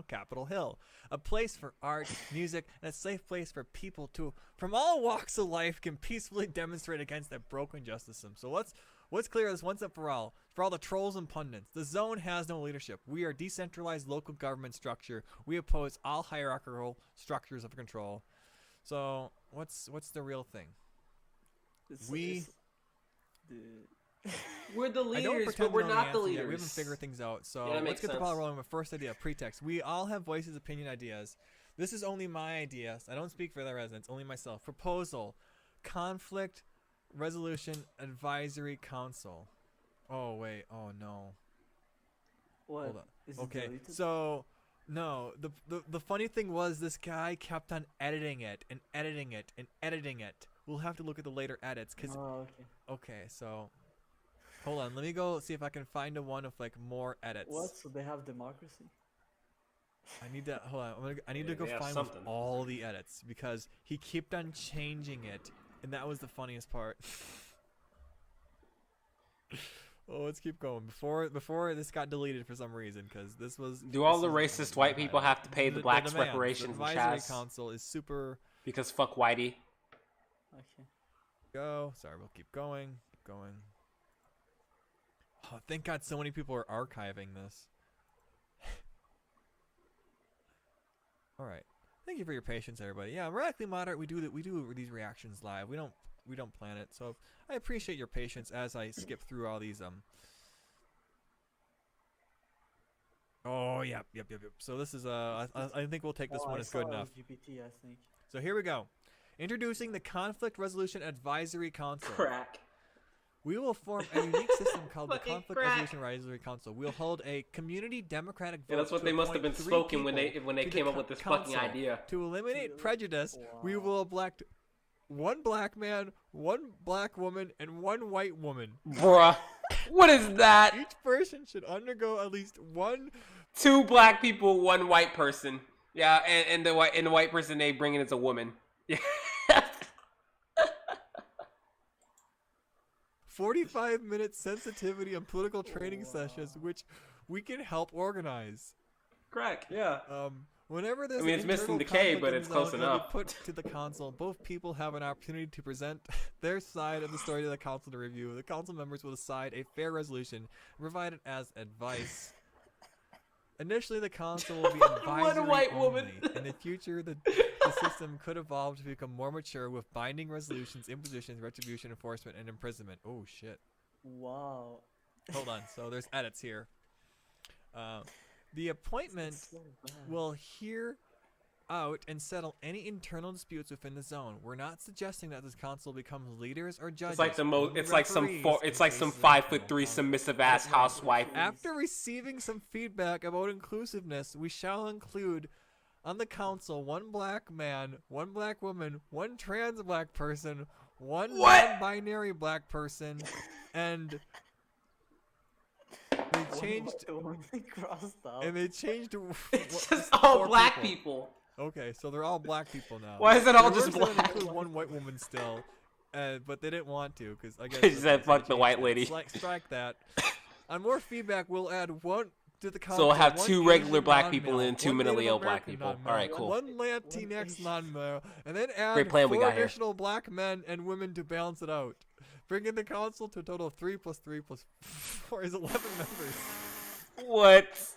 Capitol Hill, a place for art, music, and a safe place for people from all walks of life can peacefully demonstrate against that broken justice system. So let's clear this once and for all the trolls and pundits. The zone has no leadership. We are a decentralized local government structure. We oppose all hierarchical structures of control. So what's the real thing? We're the I don't leaders, pretend but we're to know not the answer yet. leaders. We haven't figured things out. So Yeah, that let's makes get the sense. ball rolling with first idea, pretext. We all have voices, opinion, ideas. This is only my ideas. I don't speak for the residents, only myself. Proposal. Conflict Resolution Advisory Council. Oh, wait. Oh, no. What? Hold on. Is it Okay, deleted? so... No, the funny thing was this guy kept on editing it and editing it and editing it. We'll have to look at the later edits. Oh, okay. Okay, so... Hold on, let me go see if I can find a one of more edits. What? So they have democracy? I need to hold on. I need to go they have find something. all the edits because he kept on changing it, and that was the funniest part. Oh, let's keep going before this got deleted for some reason, because this was. Do all the racist white people have to pay the blacks demands. reparations The and advisory Chaz? council is super. Because fuck Whitey. Okay. Go. Sorry, we'll keep going. Keep going. Oh, thank God, so many people are archiving this. All right. Thank you for your patience, everybody. Yeah, we're actually moderate. We do these reactions live. We don't plan it. So I appreciate your patience as I skip through all these Oh, yep. So this is I think we'll take this one as good enough. GPT, I think. So here we go. Introducing the Conflict Resolution Advisory Council. Crack. We will form a unique system called the Fucking Conflict crack. Resolution Advisory Council. We'll hold a community democratic vote. Yeah, that's what to they must have appoint been 3 smoking when people they to came the up with this council. fucking idea. To eliminate prejudice, we will elect 1 black man, 1 black woman, and 1 white woman. Bruh. What is that? Each person should undergo at least 2 black people, 1 white person. Yeah, and the white person they bring in is a woman. Yeah. 45-minute sensitivity and political training sessions, which we can help organize. Crack, yeah. Whenever there's I mean, it's missing the K, but it's close enough. Put to the council, both people have an opportunity to present their side of the story to the council to review. The council members will decide a fair resolution and provide it as advice. Initially, the council will be advisory white only. woman. In the future, the system could evolve to become more mature with binding resolutions, impositions, retribution, enforcement, and imprisonment. Oh, shit. Wow. Hold on. So there's edits here. The appointment will hear out and settle any internal disputes within the zone. We're not suggesting that this council becomes leaders or judges. It's like the most. only It's like some. referees It's in like some cases 5'3" submissive ass housewife. After receiving some feedback about inclusiveness, we shall include on the council 1 black man, 1 black woman, 1 trans black person, 1 non-binary black person, and they changed. And they changed. It's just all black people. Okay, so they're all black people now. Why is it all They were just gonna black? include 1 white woman still, but they didn't want to because I guess She said, "Fuck the white lady." Strike that. On more feedback, we'll add 1 to the council. So we'll have 1 2 regular Asian black non-male, people and 2 1 mentally Native ill black American people. non-male, All right, cool. 1 Latinx non-male, and then add Great plan 4 we got here. additional black men and women to balance it out, bringing the council to a total of 3 + 3 + 4 is 11 members. What?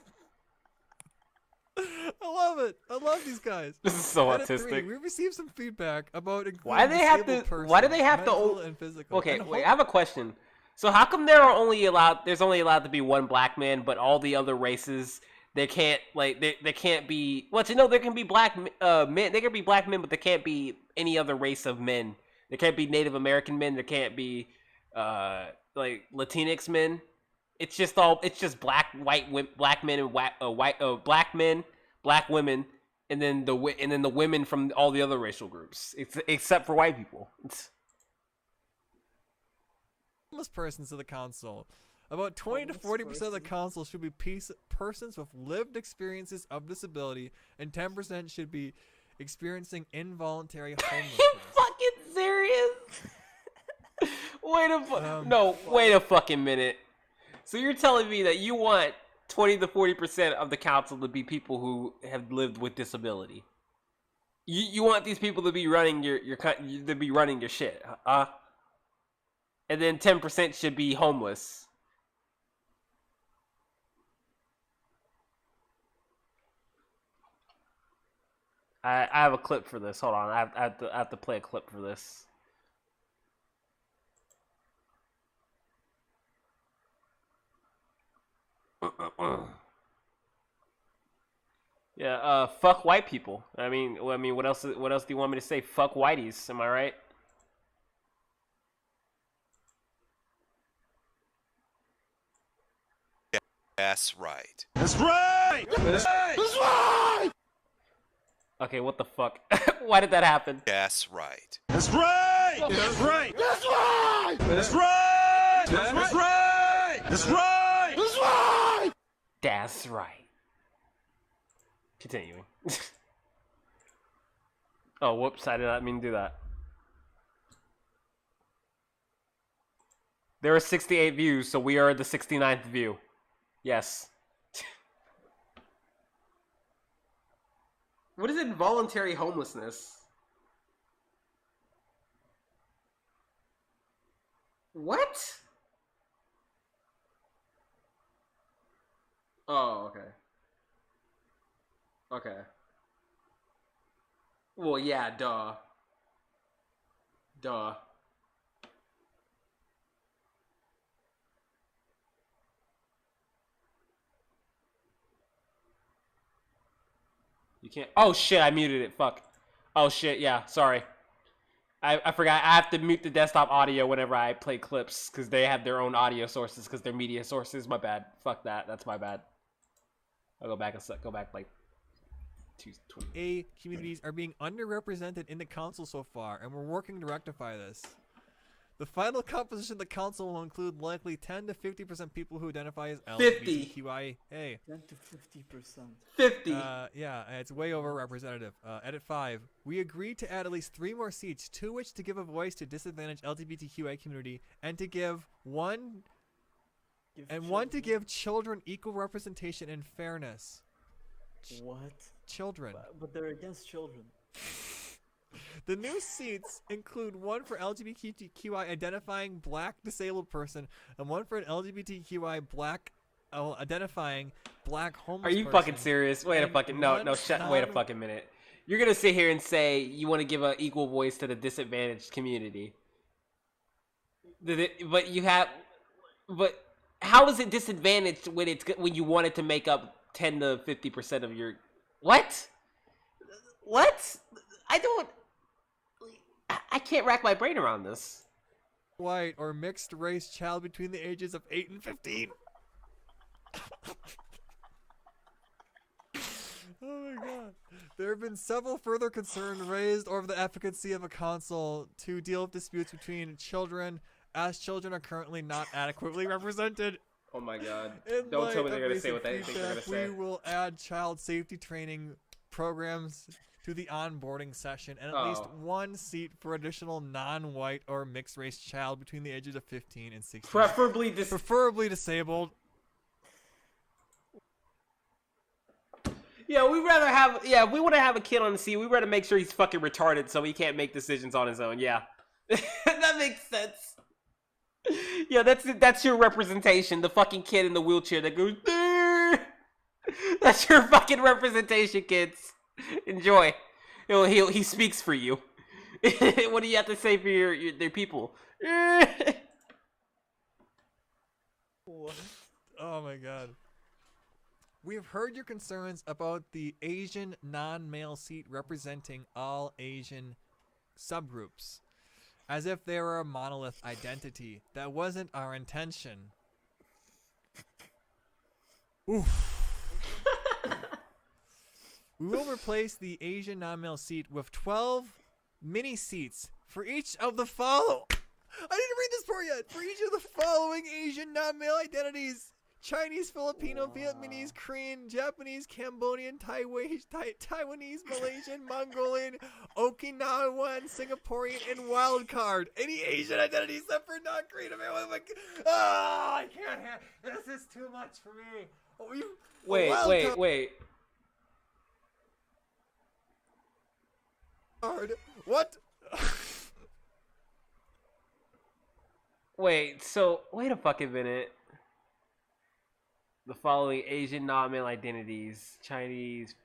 I love it. I love these guys. This is so Edit 3, autistic. we received some feedback about Why do they have to? disabled persons, Why do they have mental to? and physical. Okay, And wait. I have a question. So how come there are only allowed? There's only allowed to be 1 black man, but all the other races they can't they can't be. Well, you know, there can be black men. They can be black men, but there can't be any other race of men. There can't be Native American men. There can't be like Latinx men. It's just black men and black men, black women, and then the women from all the other racial groups, except for white people. homeless persons to the council. About 20 to 40% of the council should be persons with lived experiences of disability, and 10% should be experiencing involuntary homelessness. Are you fucking serious? Wait a fucking minute. So you're telling me that you want 20 to 40% of the council to be people who have lived with disability? You want these people to be running your shit, huh? And then 10% should be homeless. I have a clip for this. Hold on, I have to play a clip for this. Yeah, fuck white people. I mean, what else do you want me to say? Fuck whiteys, am I right? That's right. That's right! That's right! That's right! Okay, what the fuck? Why did that happen? That's right. That's right! That's right! That's right! That's right! That's right! That's right! That's right! That's right. Continuing. Oh, whoops, I did not mean to do that. There are 68 views, so we are the 69th view. Yes. What is involuntary homelessness? What? Oh, okay. Okay. Well, yeah, duh. Duh. You can't. Oh shit! I muted it. Fuck. Oh shit! Yeah. Sorry. I forgot. I have to mute the desktop audio whenever I play clips because they have their own audio sources because they're media sources. My bad. Fuck that. That's my bad. I'll go back and go back like 20. Communities are being underrepresented in the council so far, and we're working to rectify this. The final composition of the council will include likely 10 to 50% people who identify as LGBTQIA. 10 to 50%. 50. Yeah, it's way overrepresentative. Edit 5. We agreed to add at least 3 more seats, 2 which to give a voice to disadvantaged LGBTQIA community, and to give one to give children equal representation and fairness. What? Children. But they're against children. The new seats include one for LGBTQI identifying black disabled person and one for an LGBTQI black identifying black homeless Are you person. fucking serious? Wait a fucking wait a fucking minute. You're gonna sit here and say you want to give an equal voice to the disadvantaged community, but how is it disadvantaged when you wanted to make up 10 to 50% of your what? I can't rack my brain around this. White or mixed race child between the ages of 8 and 15. Oh my god. There have been several further concerns raised over the efficacy of a council to deal with disputes between children, as children are currently not adequately represented. Oh my god. In Don't tell me light they're of gonna say what they recent think they're gonna feedback, say. We will add child safety training programs to the onboarding session and at least 1 seat for additional non-white or mixed race child between the ages of 15 and 16. Preferably disabled. Yeah, we rather have. Yeah, if we want to have a kid on the seat, we rather make sure he's fucking retarded so he can't make decisions on his own. Yeah, that makes sense. Yeah, that's your representation. The fucking kid in the wheelchair that goes. That's your fucking representation, kids. Enjoy. He speaks for you. What do you have to say for their people? What? Oh my god. We have heard your concerns about the Asian non-male seat representing all Asian subgroups, as if they were a monolith identity. That wasn't our intention. Oof. We will replace the Asian non-male seat with 12 mini seats for each of the follow. I didn't read this part yet. For each of the following Asian non-male identities: Chinese, Filipino, Vietnamese, Korean, Japanese, Cambodian, Taiwanese, Malaysian, Mongolian, Okinawan, Singaporean, and wildcard. Any Asian identity except for non-Korean. I can't have this. Is too much for me. Wait. Hard. What? Wait a fucking minute. The following Asian non-male identities: Chinese,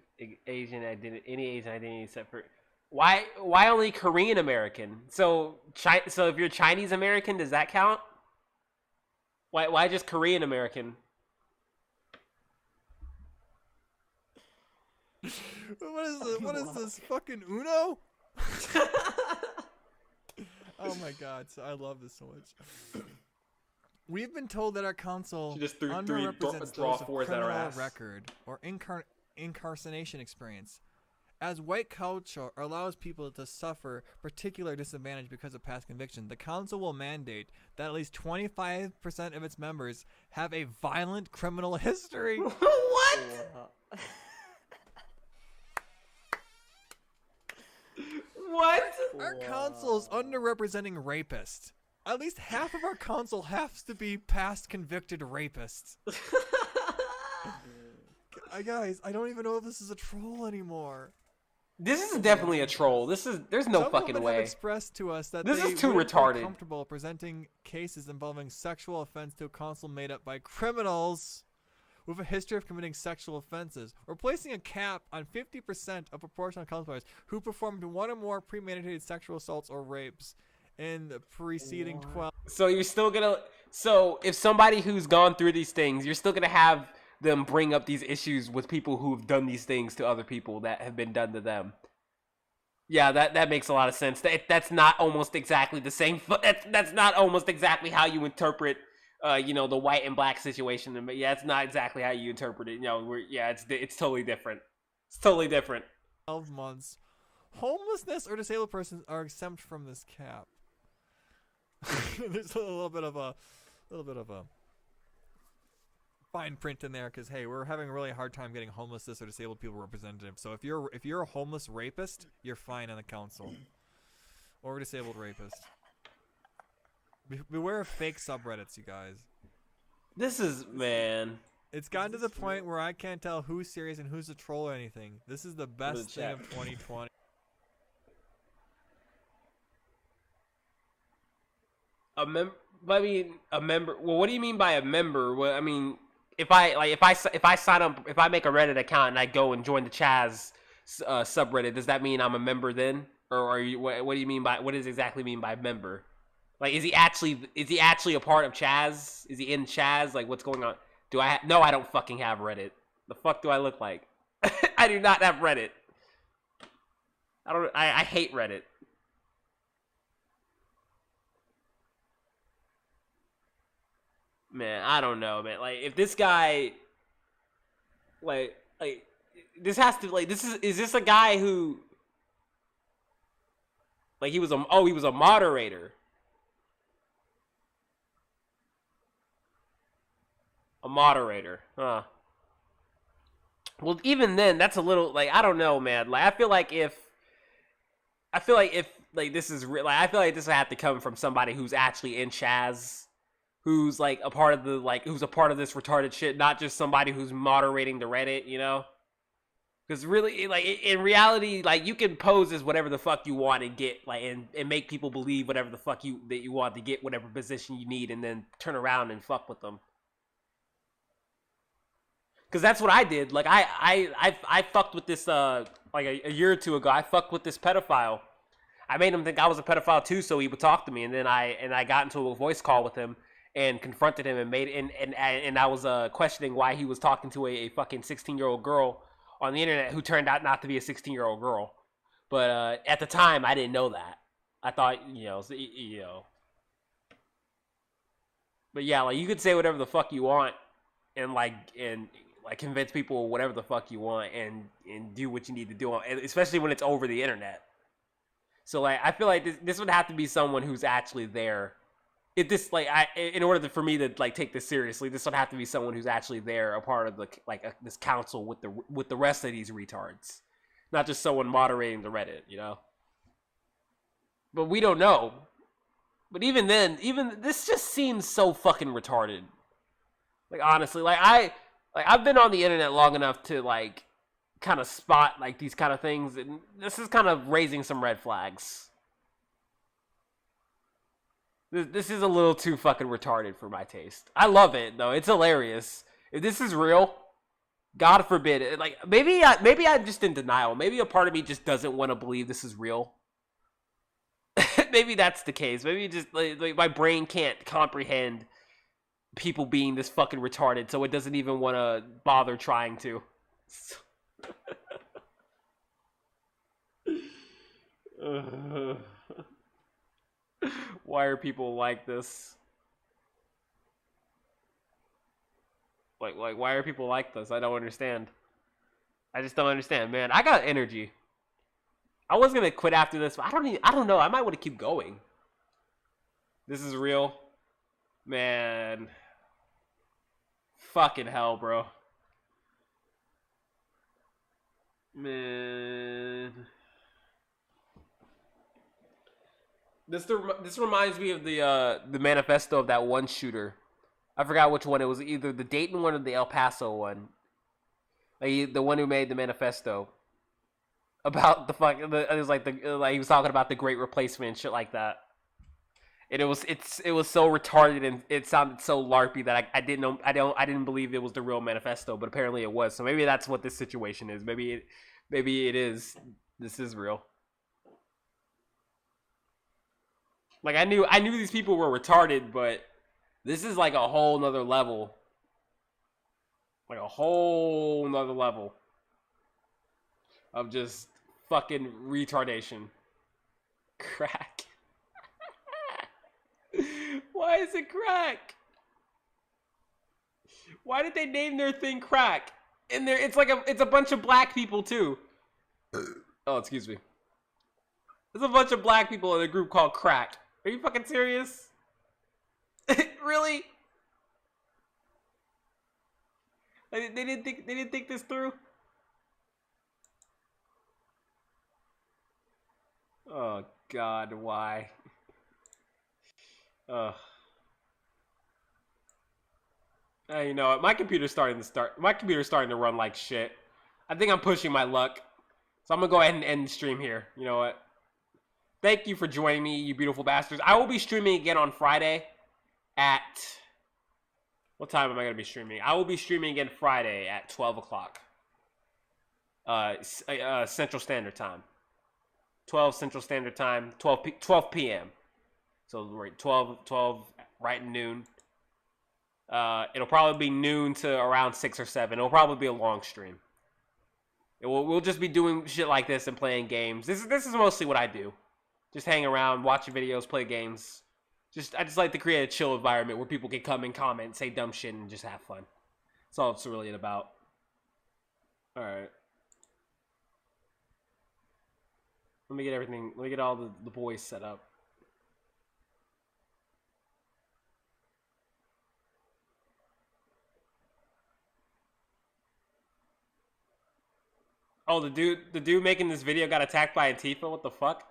Asian identity, any Asian identity except for why only Korean American? So if you're Chinese American, does that count? Why just Korean American? What is this? Fucking Uno? Oh my god, I love this so much. We've been told that our council just threw underrepresents draw those of fours at our criminal ass. record or incarceration experience, as white culture allows people to suffer particular disadvantage because of past conviction. The council will mandate that at least 25% of its members have a violent criminal history. What? What? Our council is underrepresenting rapists. At least half of our council has to be past convicted rapists. Guys, I don't even know if this is a troll anymore. This is definitely a troll. There's no Some fucking women way. have expressed to us that This they is too wouldn't feel retarded. comfortable presenting cases involving sexual offense to a council made up by criminals with a history of committing sexual offenses, or placing a cap on 50% of proportional council members who performed one or more premeditated sexual assaults or rapes in the preceding 12. So you're still gonna. So if somebody who's gone through these things, you're still gonna have them bring up these issues with people who've done these things to other people that have been done to them. Yeah, that makes a lot of sense. That's not almost exactly the same. That's not almost exactly how you interpret, the white and black situation. But yeah, it's not exactly how you interpret it. It's totally different. It's totally different. 12 months. Homelessness or disabled persons are exempt from this cap. There's a little bit of a fine print in there because hey, we're having a really hard time getting homelessness or disabled people represented. So if you're a homeless rapist, you're fine on the council, or a disabled rapist. Beware of fake subreddits, you guys. This is, man. It's gotten to the point where I can't tell who's serious and who's a troll or anything. This is the best thing of 2020. A member. Well, what do you mean by a member? Well, I mean, if I sign up, if I make a Reddit account and I go and join the Chaz subreddit, does that mean I'm a member then, or are you? What do you mean by? What does exactly mean by member? Like, is he actually a part of Chaz? Is he in Chaz? Like, what's going on? No, I don't fucking have Reddit. The fuck do I look like? I do not have Reddit. I hate Reddit. Man, I don't know, man. Like, if this guy, like, this has to, like, is this a guy who, like, he was a moderator. A moderator, huh? Well, even then, that's a little, like, I don't know, man. Like, I feel like if like this is real, like, I feel like this would have to come from somebody who's actually in Chaz, who's like a part of who's a part of this retarded shit, not just somebody who's moderating the Reddit, you know? Because really, like, in reality, like, you can pose as whatever the fuck you want and get, like, and make people believe whatever the fuck that you want to get whatever position you need, and then turn around and fuck with them. Because that's what I did. Like, I fucked with this, like, a year or two ago. I fucked with this pedophile. I made him think I was a pedophile too, so he would talk to me. And then I got into a voice call with him and confronted him and I was questioning why he was talking to a fucking 16-year-old girl on the internet who turned out not to be a 16-year-old girl. But at the time, I didn't know that. I thought, But yeah, like, you could say whatever the fuck you want and convince people whatever the fuck you want and do what you need to do, especially when it's over the internet. So, like, I feel like this would have to be someone who's actually there. In order for me to, like, take this seriously, this would have to be someone who's actually there, a part of this council with the rest of these retards, not just someone moderating the Reddit, you know. But we don't know. But even then, this just seems so fucking retarded. Like, honestly, I've been on the internet long enough to, like, kind of spot, like, these kind of things, and this is kind of raising some red flags. This is a little too fucking retarded for my taste. I love it, though. It's hilarious. If this is real, God forbid it. Like, maybe I'm just in denial. Maybe a part of me just doesn't want to believe this is real. Maybe that's the case. Maybe just, like, my brain can't comprehend people being this fucking retarded, so it doesn't even want to bother trying to. Why are people like this? Like, why are people like this? I don't understand. I just don't understand, man. I got energy. I was gonna quit after this, but I don't know. I might want to keep going. This is real, man. Fucking hell, bro. Man. This reminds me of the manifesto of that one shooter. I forgot which one. It was either the Dayton one or the El Paso one. Like the one who made the manifesto about it was like he was talking about the Great Replacement and shit like that. And it was so retarded and it sounded so larpy that I didn't believe it was the real manifesto, but apparently it was. So maybe that's what this situation is. Maybe it is. This is real. Like I knew these people were retarded, but this is like a whole nother level. Like a whole nother level of just fucking retardation. Crack. Why is it crack? Why did they name their thing crack? And there, it's a bunch of black people too. Oh, excuse me. There's a bunch of black people in a group called Crack. Are you fucking serious? Really? They didn't think this through. Oh God, why? You know what? My computer's starting to run like shit. I think I'm pushing my luck. So I'm gonna go ahead and end the stream here. You know what? Thank you for joining me, you beautiful bastards. I will be streaming again on Friday at... What time am I gonna be streaming? I will be streaming again Friday at 12 o'clock. Central Standard Time. 12 Central Standard Time, 12 p.m. So right, 12 right at noon. It'll probably be noon to around 6 or 7. It'll probably be a long stream. We'll just be doing shit like this and playing games. This is mostly what I do. Just hang around, watch videos, play games. I just like to create a chill environment where people can come and comment, say dumb shit, and just have fun. That's all it's really about. All right. Let me get all the boys set up. Oh, the dude making this video got attacked by Antifa? What the fuck?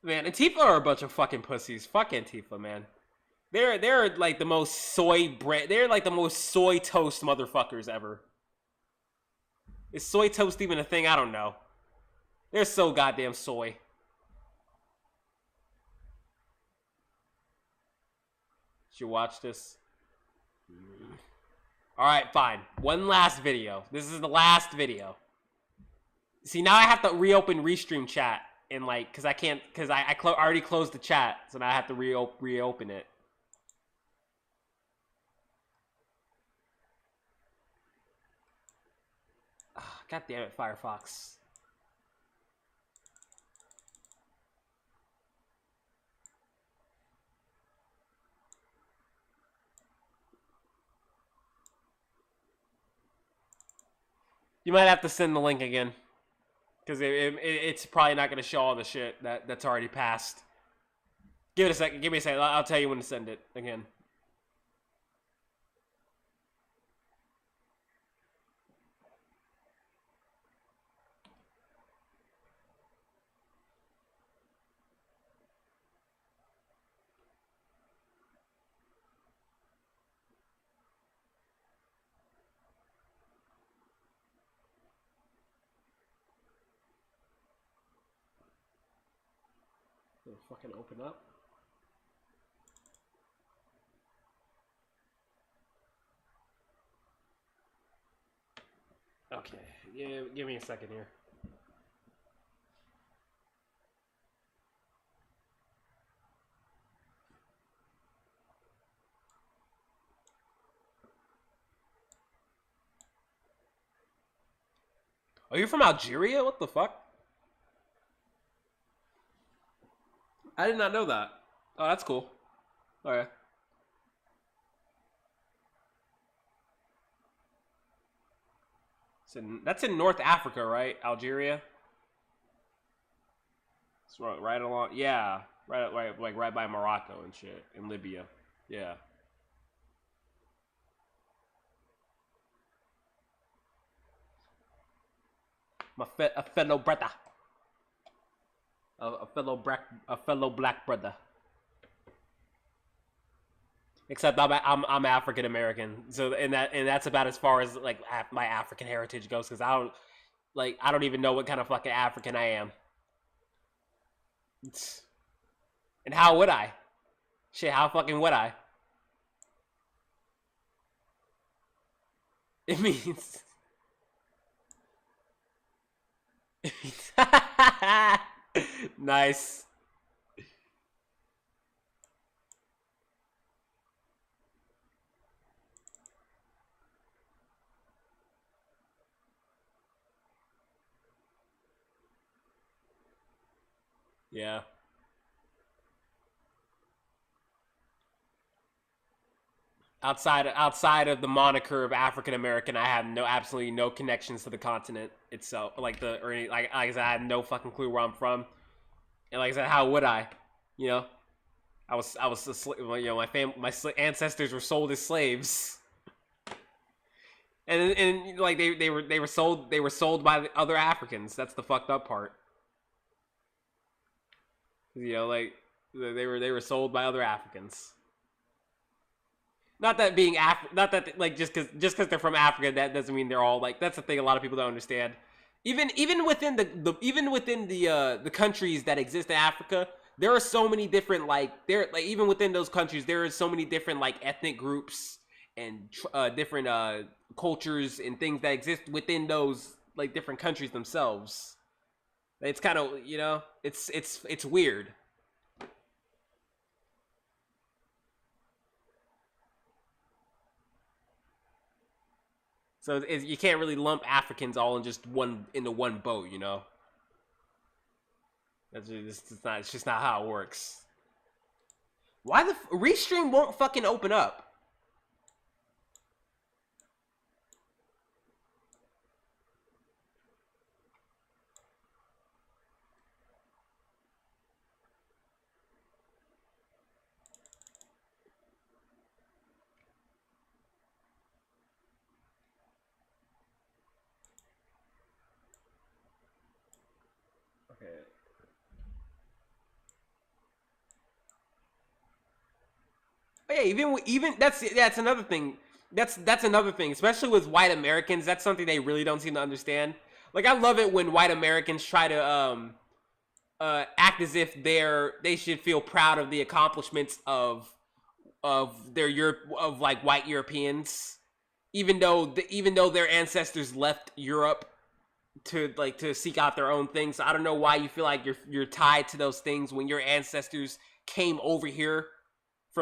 Man, Antifa are a bunch of fucking pussies. Fuck Antifa, man. They're like the most they're like the most soy toast motherfuckers ever. Is soy toast even a thing? I don't know. They're so goddamn soy. Should you watch this? Alright, fine. One last video. This is the last video. See, now I have to restream chat. And like, because I can't, because I already closed the chat. So now I have to reopen it. Oh, God damn it, Firefox. You might have to send the link again. Because it's probably not going to show all the shit that's already passed. Give it a second. Give me a second. I'll tell you when to send it again. It'll fucking open up. Okay, give me a second here. Oh, you're from Algeria? What the fuck? I did not know that. Oh, that's cool. Alright. That's in North Africa, right? Algeria? It's right along... Yeah. Right by Morocco and shit. In Libya. Yeah. My fellow brother. a fellow black brother. Except I'm African American, so and that's about as far as like my African heritage goes, because I don't even know what kind of fucking African I am. And how would I? Shit, how fucking would I? It means. Nice. Yeah. Outside of the moniker of African American, I have absolutely no connections to the continent itself. Like I said, I have no fucking clue where I'm from. And like I said, how would I? You know, I was my ancestors were sold as slaves. And like they were sold by the other Africans. That's the fucked up part. You know, like they were sold by other Africans. Not that like just because they're from Africa, that doesn't mean they're all like. That's the thing a lot of people don't understand. Even within the countries that exist in Africa, there are so many different even within those countries there are so many different like ethnic groups and different cultures and things that exist within those like different countries themselves. It's kind of, you know, it's weird. So you can't really lump Africans all in just into one boat, you know. It's just not how it works. Why the Restream won't fucking open up? Yeah, even that's another thing. That's another thing, especially with white Americans. That's something they really don't seem to understand. Like I love it when white Americans try to act as if they should feel proud of the accomplishments of like white Europeans, even though their ancestors left Europe to seek out their own things. I don't know why you feel like you're tied to those things when your ancestors came over here.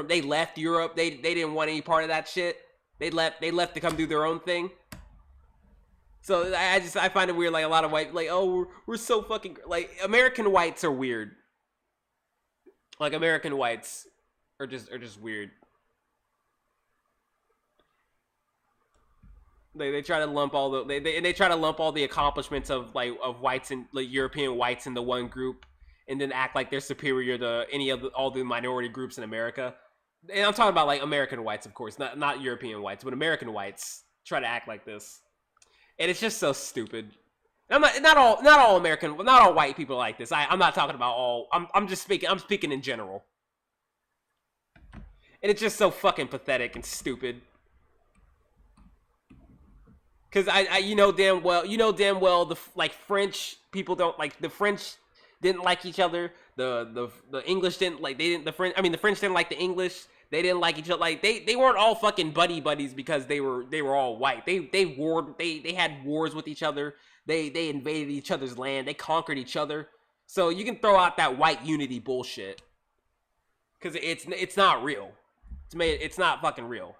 They left Europe. They didn't want any part of that shit. They left to come do their own thing. So I find it weird, like a lot of white, like, oh, we're so fucking, like, American whites are weird. Like American whites are just weird. They try to lump all the they try to lump all the accomplishments of whites and like European whites into one group, and then act like they're superior to all the minority groups in America. And I'm talking about like American whites, of course, not European whites, but American whites try to act like this, and it's just so stupid. And I'm not all American, not all white people like this. I'm not talking about all. I'm speaking in general, and it's just so fucking pathetic and stupid. Because you know damn well the like French people don't like the French didn't like each other. The English didn't like the French didn't like the English. They didn't like each other. Like they weren't all fucking buddies because they were all white. They had wars with each other. They invaded each other's land. They conquered each other. So you can throw out that white unity bullshit because it's not real. It's not fucking real.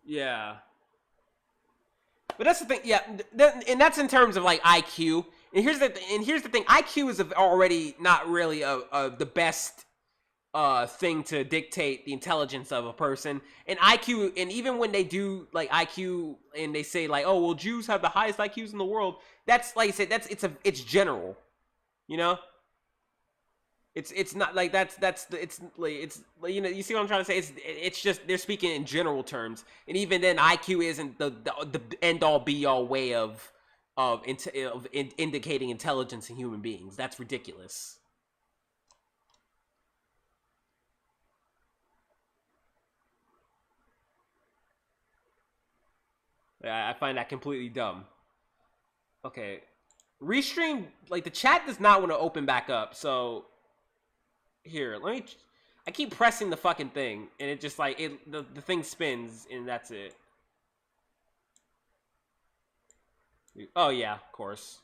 Yeah. But that's the thing, yeah, and that's in terms of like IQ. And here's the thing: IQ is already not really the best thing to dictate the intelligence of a person. And IQ, and even when they do like IQ, and they say like, oh well, Jews have the highest IQs in the world. That's like I said, it's general, you know. It's not like it's you know, you see what I'm trying to say? It's just they're speaking in general terms, and even then IQ isn't the end all be all way of indicating intelligence in human beings. That's ridiculous. I find that completely dumb. Okay, restream, like the chat does not want to open back up, so here, let me. I keep pressing the fucking thing, and it just like the thing spins, and that's it. Oh yeah, of course.